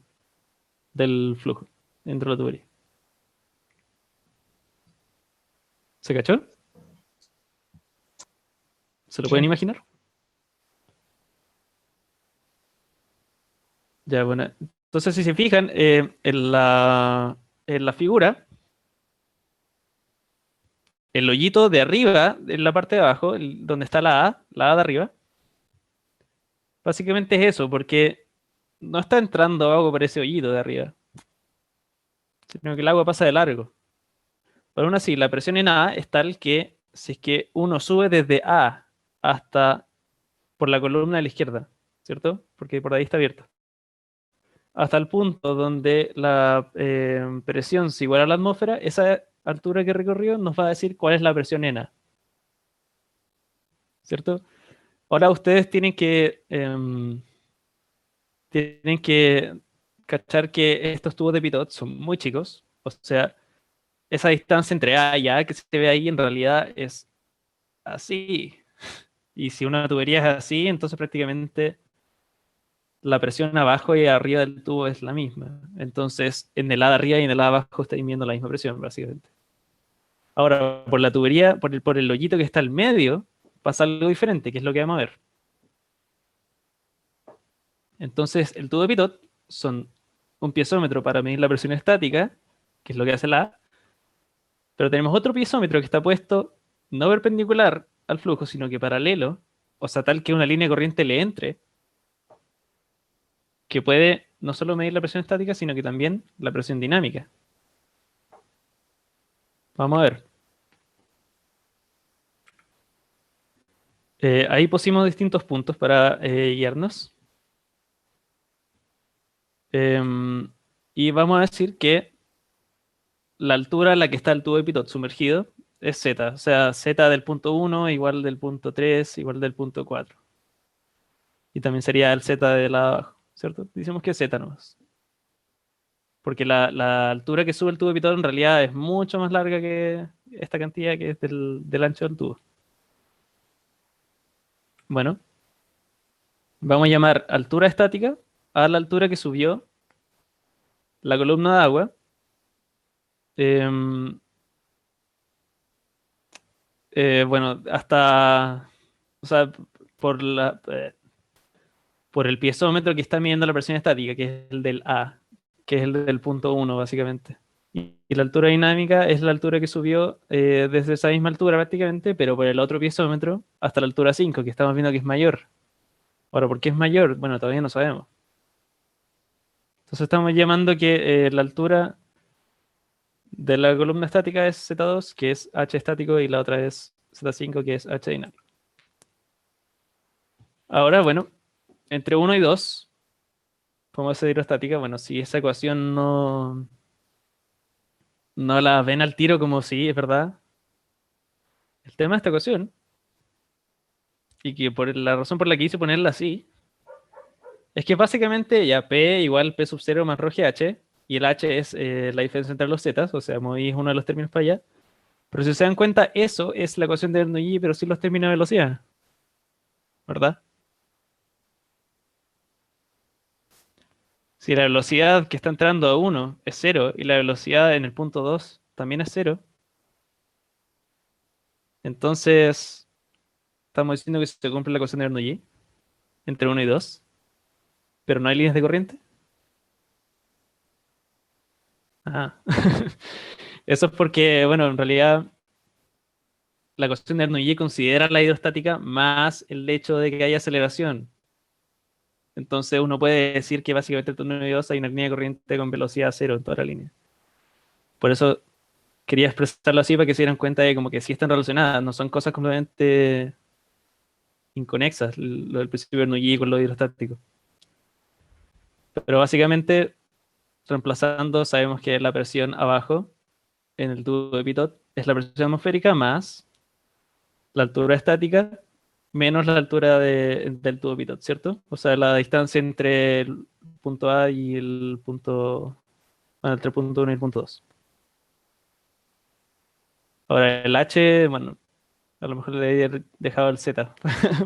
flujo dentro de la tubería. ¿Se cachó? ¿Se lo Sí. pueden imaginar? Ya, bueno. Entonces, si se fijan, en la figura, el hoyito de arriba, en la parte de abajo, donde está la A de arriba, básicamente es eso, porque no está entrando agua por ese hoyito de arriba, sino que el agua pasa de largo. Pero aún así, la presión en A es tal que si es que uno sube desde A hasta por la columna de la izquierda, ¿cierto? Porque por ahí está abierta. Hasta el punto donde la presión se iguala a la atmósfera, esa altura que recorrió nos va a decir cuál es la presión en A, ¿cierto? Ahora ustedes tienen que cachar que estos tubos de pitot son muy chicos, o sea, esa distancia entre A y A que se ve ahí en realidad es así. Y si una tubería es así, entonces prácticamente la presión abajo y arriba del tubo es la misma. Entonces, en el A de arriba y en el A de abajo estáis viendo la misma presión, básicamente. Ahora, por la tubería, por el hoyito que está al medio, pasa algo diferente, que es lo que vamos a ver. Entonces, el tubo de pitot son un piezómetro para medir la presión estática, que es lo que hace la A, pero tenemos otro piezómetro que está puesto no perpendicular al flujo, sino que paralelo, o sea, tal que una línea corriente le entre, que puede no solo medir la presión estática, sino que también la presión dinámica. Vamos a ver. Ahí pusimos distintos puntos para guiarnos. Y vamos a decir que la altura a la que está el tubo de pitot sumergido es z. O sea, z del punto 1 igual del punto 3 igual del punto 4. Y también sería el z de la de abajo, ¿cierto? Decimos que es z nomás. Porque la altura que sube el tubo de pitot en realidad es mucho más larga que esta cantidad que es del ancho del tubo. Bueno, vamos a llamar altura estática a la altura que subió la columna de agua. Em, bueno, hasta, o sea, por por el piezómetro que está midiendo la presión estática, que es el del A, que es el del punto 1, básicamente. Y la altura dinámica es la altura que subió desde esa misma altura prácticamente, pero por el otro piezómetro hasta la altura 5, que estamos viendo que es mayor. Ahora, ¿por qué es mayor? Bueno, todavía no sabemos. Entonces estamos llamando que la altura de la columna estática es Z2, que es H estático, y la otra es Z5, que es H dinámico. Ahora, bueno, entre 1 y 2, ¿cómo es hidrostática? Bueno, si esa ecuación no la ven al tiro como sí, es verdad. El tema de esta ecuación, y que por la razón por la que hice ponerla así, es que básicamente ya P igual P sub 0 más rho GH, y el H es la diferencia entre los zetas, o sea, movís uno de los términos para allá. Pero si se dan cuenta, eso es la ecuación de Bernoulli, pero sin los términos de velocidad, ¿verdad? Si la velocidad que está entrando a 1 es 0 y la velocidad en el punto 2 también es 0, entonces estamos diciendo que se cumple la ecuación de Bernoulli entre 1 y 2, pero no hay líneas de corriente. Ah. Eso es porque, bueno, en realidad la ecuación de Bernoulli considera la hidrostática más el hecho de que haya aceleración. Entonces uno puede decir que básicamente entre 1 y 2 hay una línea de corriente con velocidad cero en toda la línea. Por eso quería expresarlo así para que se dieran cuenta de como que sí están relacionadas, no son cosas completamente inconexas, lo del principio de Bernoulli con lo hidrostático. Pero básicamente, reemplazando, sabemos que la presión abajo en el tubo de Pitot es la presión atmosférica más la altura estática menos la altura del tubo Pitot, ¿cierto? O sea, la distancia entre el punto A y el punto... Bueno, entre el punto 1 y el punto 2. Ahora, el H, bueno, a lo mejor le he dejado el Z,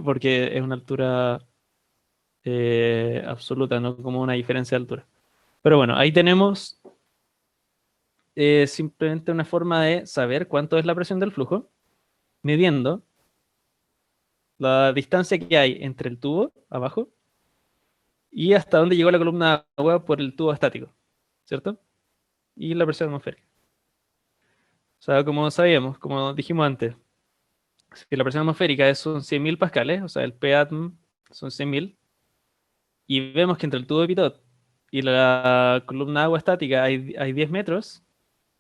porque es una altura absoluta, no como una diferencia de altura. Pero bueno, ahí tenemos simplemente una forma de saber cuánto es la presión del flujo, midiendo la distancia que hay entre el tubo abajo y hasta dónde llegó la columna de agua por el tubo estático, ¿cierto? Y la presión atmosférica. O sea, como sabíamos, como dijimos antes, si la presión atmosférica son 100.000 pascales, o sea, el PATM son 100.000, y vemos que entre el tubo de Pitot y la columna de agua estática hay 10 metros,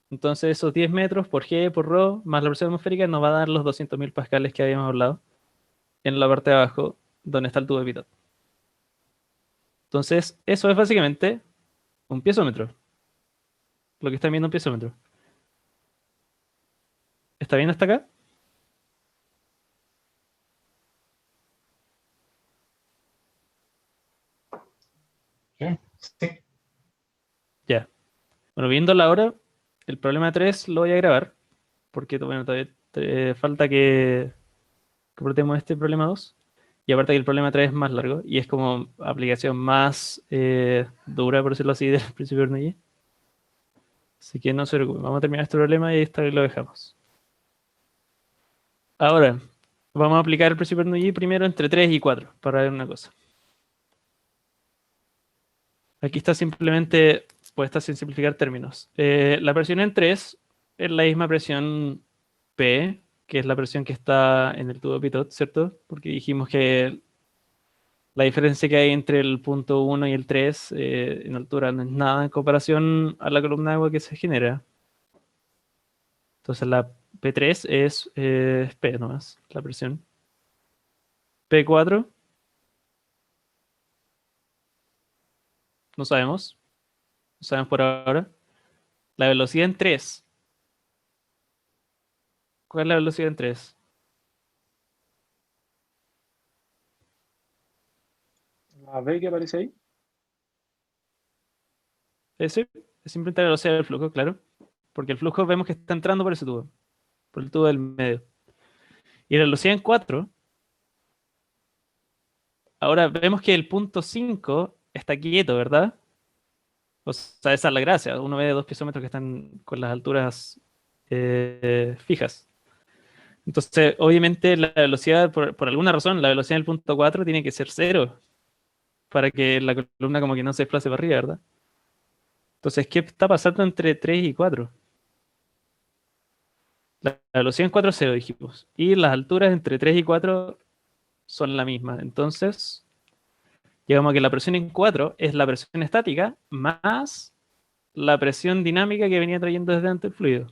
entonces esos 10 metros por G, por Rho, más la presión atmosférica nos va a dar los 200.000 pascales que habíamos hablado en la parte de abajo, donde está el tubo de Pitot. Entonces, eso es básicamente un piezómetro. Lo que están viendo un piezómetro. ¿Está bien hasta acá? ¿Sí? Sí. Ya. Bueno, viendo la hora, el problema 3 lo voy a grabar, porque bueno, todavía falta que tratemos este problema 2. Y aparte que el problema 3 es más largo, y es como aplicación más dura, por decirlo así, del principio de Bernoulli. Así que no se preocupen, vamos a terminar este problema y esta vez lo dejamos. Ahora, vamos a aplicar el principio de Bernoulli primero entre 3 y 4, para ver una cosa. Aquí está simplemente, pues está sin simplificar términos. La presión en 3 es la misma presión P, que es la presión que está en el tubo Pitot, ¿cierto? Porque dijimos que la diferencia que hay entre el punto 1 y el 3 en altura no es nada en comparación a la columna de agua que se genera. Entonces la P3 es P nomás, la presión. P4, no sabemos. No sabemos por ahora. La velocidad en 3. ¿Cuál es la velocidad en 3? La B que aparece ahí. Ese es simplemente la velocidad del flujo, claro. Porque el flujo vemos que está entrando por ese tubo. Por el tubo del medio. Y la velocidad en 4. Ahora vemos que el punto 5 está quieto, ¿verdad? O sea, esa es la gracia. Uno ve dos piezómetros que están con las alturas fijas. Entonces, obviamente, la velocidad, por alguna razón, la velocidad del punto 4 tiene que ser cero para que la columna como que no se desplace para arriba, ¿verdad? Entonces, ¿qué está pasando entre 3 y 4? La velocidad en 4 es cero, dijimos. Y las alturas entre 3 y 4 son la misma. Entonces, llegamos a que la presión en 4 es la presión estática más la presión dinámica que venía trayendo desde antes el fluido.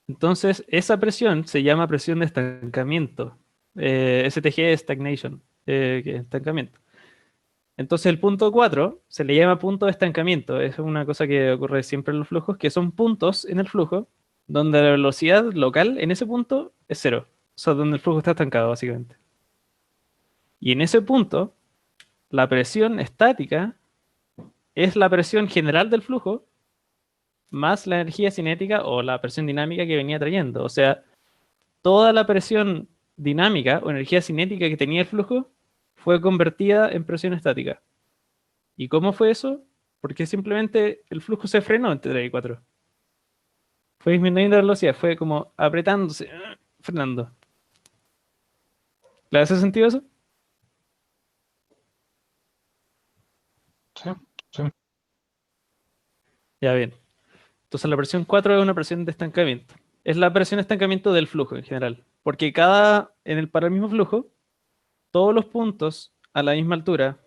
Entonces, esa presión se llama presión de estancamiento. STG stagnation, que es estancamiento. Entonces, el punto 4 se le llama punto de estancamiento. Es una cosa que ocurre siempre en los flujos, que son puntos en el flujo donde la velocidad local en ese punto es cero. O sea, donde el flujo está estancado, básicamente. Y en ese punto, la presión estática es la presión general del flujo más la energía cinética o la presión dinámica que venía trayendo. O sea, toda la presión dinámica o energía cinética que tenía el flujo fue convertida en presión estática. ¿Y cómo fue eso? Porque simplemente el flujo se frenó entre 3 y 4. Fue disminuyendo la velocidad, fue como apretándose, frenando. ¿Le hace sentido eso? Sí, sí. Ya bien. Entonces la presión 4 es una presión de estancamiento. es la presión de estancamiento del flujo en general. Porque para el mismo flujo, todos los puntos a la misma altura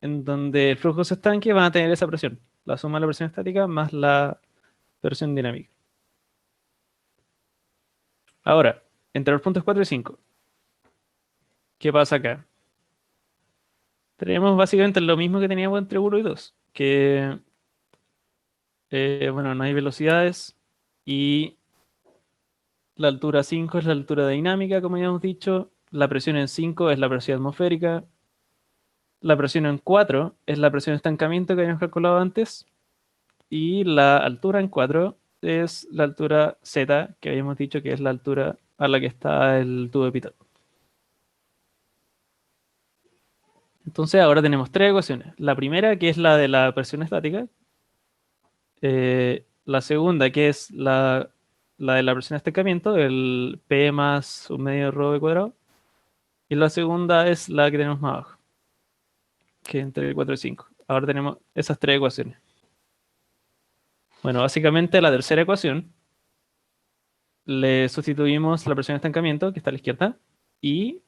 en donde el flujo se estanque van a tener esa presión. La suma de la presión estática más la presión dinámica. Ahora, entre los puntos 4 y 5, ¿qué pasa acá? Tenemos básicamente lo mismo que teníamos entre 1 y 2, que, bueno, no hay velocidades y la altura 5 es la altura dinámica, como ya hemos dicho, la presión en 5 es la presión atmosférica, la presión en 4 es la presión de estancamiento que habíamos calculado antes, y la altura en 4 es la altura Z, que habíamos dicho que es la altura a la que está el tubo de Pitot. Entonces ahora tenemos tres ecuaciones. La primera, que es la de la presión estática. La segunda, que es la de la presión de estancamiento, el P más un medio rho cuadrado. Y la segunda es la que tenemos más abajo, que es entre 4 y 5. Ahora tenemos esas tres ecuaciones. Bueno, básicamente la tercera ecuación le sustituimos la presión de estancamiento, que está a la izquierda, y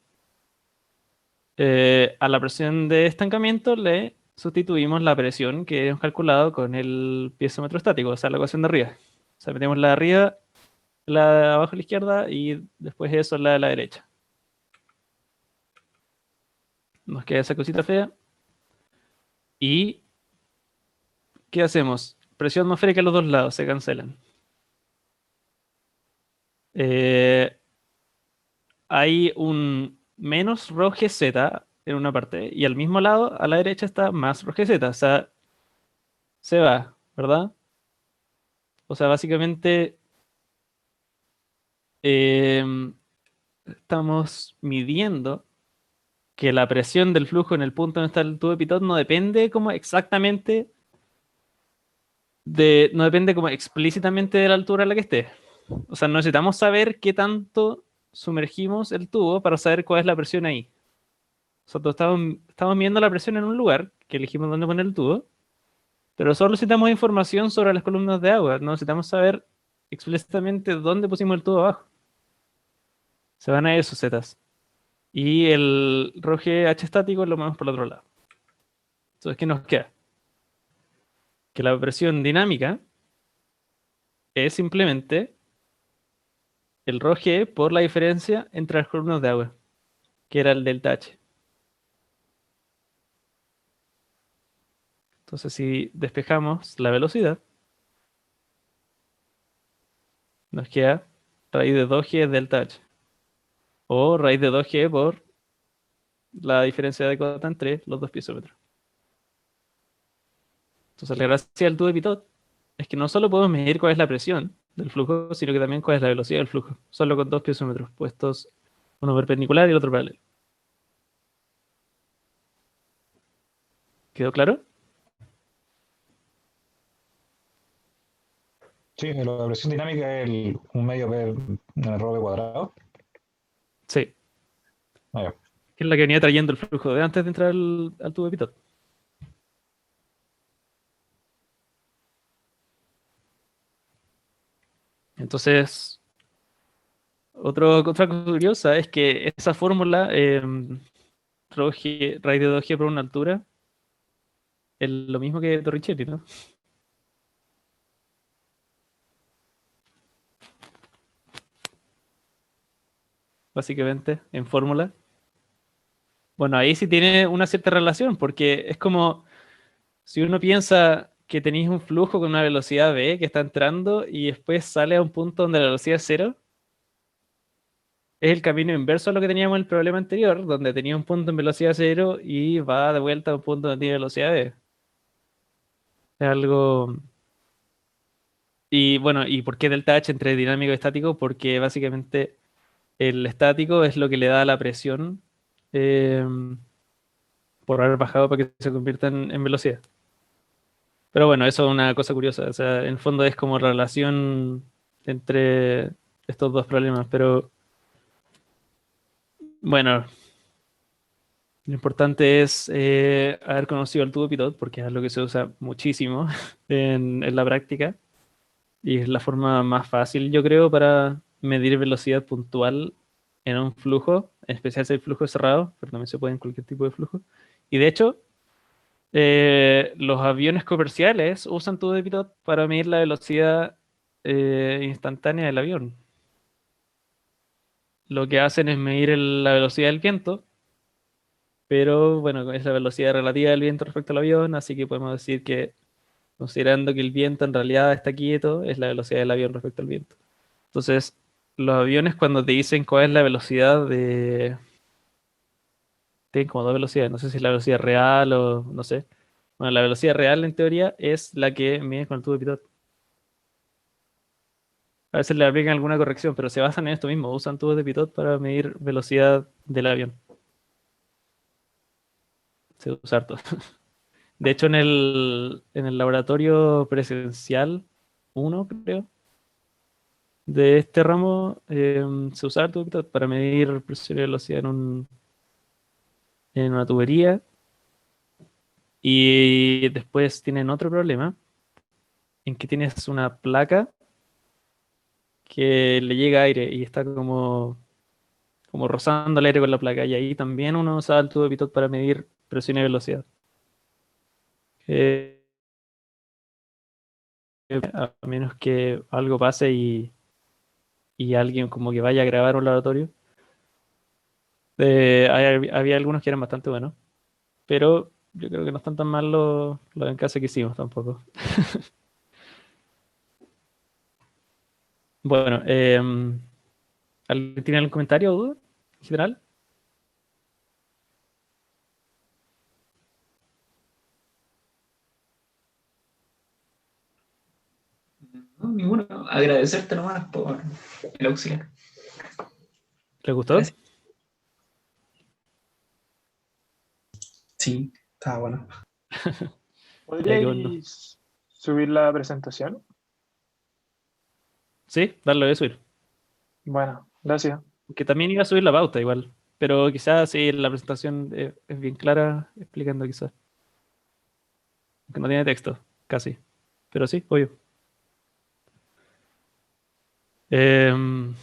a la presión de estancamiento le sustituimos la presión que hemos calculado con el piezómetro estático, o sea, la ecuación de arriba. O sea, metemos la de arriba, la de abajo a la izquierda y después eso la de la derecha. Nos queda esa cosita fea. ¿Y qué hacemos? Presión atmosférica a los dos lados, se cancelan. Hay un menos rho GZ en una parte y al mismo lado, a la derecha, está más rho GZ. O sea, se va, ¿verdad? O sea, básicamente estamos midiendo que la presión del flujo en el punto donde está el tubo de Pitot no depende como exactamente no depende como explícitamente de la altura a la que esté. O sea, no necesitamos saber qué tanto sumergimos el tubo para saber cuál es la presión ahí. Nosotros estamos midiendo la presión en un lugar, que elegimos dónde poner el tubo, pero solo necesitamos información sobre las columnas de agua. No necesitamos saber explícitamente dónde pusimos el tubo abajo. Se van a ir sus zetas. Y el roje H estático lo movemos por el otro lado. Entonces, ¿qué nos queda? Que la presión dinámica es simplemente el roje por la diferencia entre las columnas de agua, que era el delta H. Entonces, si despejamos la velocidad, nos queda raíz de 2G delta H. O raíz de 2G por la diferencia de cota entre los dos piezómetros. Entonces, la gracia del tubo de Pitot es que no solo podemos medir cuál es la presión del flujo, sino que también cuál es la velocidad del flujo, solo con dos piezómetros puestos, uno perpendicular y el otro paralelo. ¿Quedó claro? Sí, la presión dinámica es un medio P en el rho cuadrado. Sí. Ah, ya. Que es la que venía trayendo el flujo de antes de entrar al tubo de Pitot. Entonces, otra cosa curiosa es que esa fórmula, raíz de 2G por una altura, es lo mismo que Torricelli, ¿no? Básicamente, en fórmula. Bueno, ahí sí tiene una cierta relación, porque es como si uno piensa que tenéis un flujo con una velocidad v que está entrando y después sale a un punto donde la velocidad es cero. Es el camino inverso a lo que teníamos en el problema anterior, donde tenía un punto en velocidad cero y va de vuelta a un punto donde tiene velocidad v. Es algo... Y bueno, ¿y por qué delta H entre dinámico y estático? Porque básicamente el estático es lo que le da la presión por haber bajado para que se convierta en velocidad. Pero bueno, eso es una cosa curiosa. O sea, en el fondo es como relación entre estos dos problemas. Pero bueno, lo importante es haber conocido el tubo Pitot, porque es algo que se usa muchísimo en la práctica. Y es la forma más fácil, yo creo, para medir velocidad puntual en un flujo, en especial si el flujo es cerrado, pero también se puede en cualquier tipo de flujo. Y de hecho, los aviones comerciales usan tubo de pitot para medir la velocidad instantánea del avión. Lo que hacen es medir la velocidad del viento, pero bueno, es la velocidad relativa del viento respecto al avión, así que podemos decir que, considerando que el viento en realidad está quieto, es la velocidad del avión respecto al viento. Entonces, los aviones cuando te dicen cuál es la velocidad de... Tienen como dos velocidades, no sé si es la velocidad real o no sé. Bueno, la velocidad real en teoría es la que mide con el tubo de pitot. A veces le aplican alguna corrección, pero se basan en esto mismo, usan tubos de pitot para medir velocidad del avión. Se usa harto. De hecho, en el laboratorio presencial uno creo, de este ramo, se usaba el tubo de pitot para medir presión y velocidad en una tubería. Y después tienen otro problema, en que tienes una placa que le llega aire y está como rozando el aire con la placa. Y ahí también uno usa el tubo de pitot para medir presión y velocidad. Eh, a menos que algo pase y alguien como que vaya a grabar un laboratorio. Había algunos que eran bastante buenos, pero yo creo que no están tan mal los en casa que hicimos tampoco. Bueno, ¿alguien tiene algún comentario o duda en general? No, ninguno. Agradecerte nomás por el auxilio. ¿Les gustó? Gracias. Sí, estaba bueno. Ya, qué bueno. ¿Podríais subir la presentación? Sí, darlo de subir. Bueno, gracias. Que también iba a subir la pauta igual. Pero quizás sí, la presentación es bien clara explicando quizás. Que no tiene texto, casi. Pero sí, obvio. Em,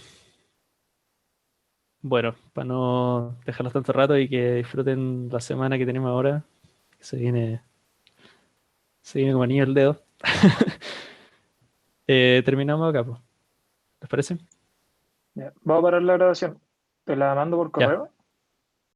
bueno, para no dejarlos tanto rato y que disfruten la semana que tenemos ahora, que se viene como anillo al dedo. Terminamos acá, pues. ¿Les parece? Ya, vamos a parar la grabación. Te la mando por Ya. correo.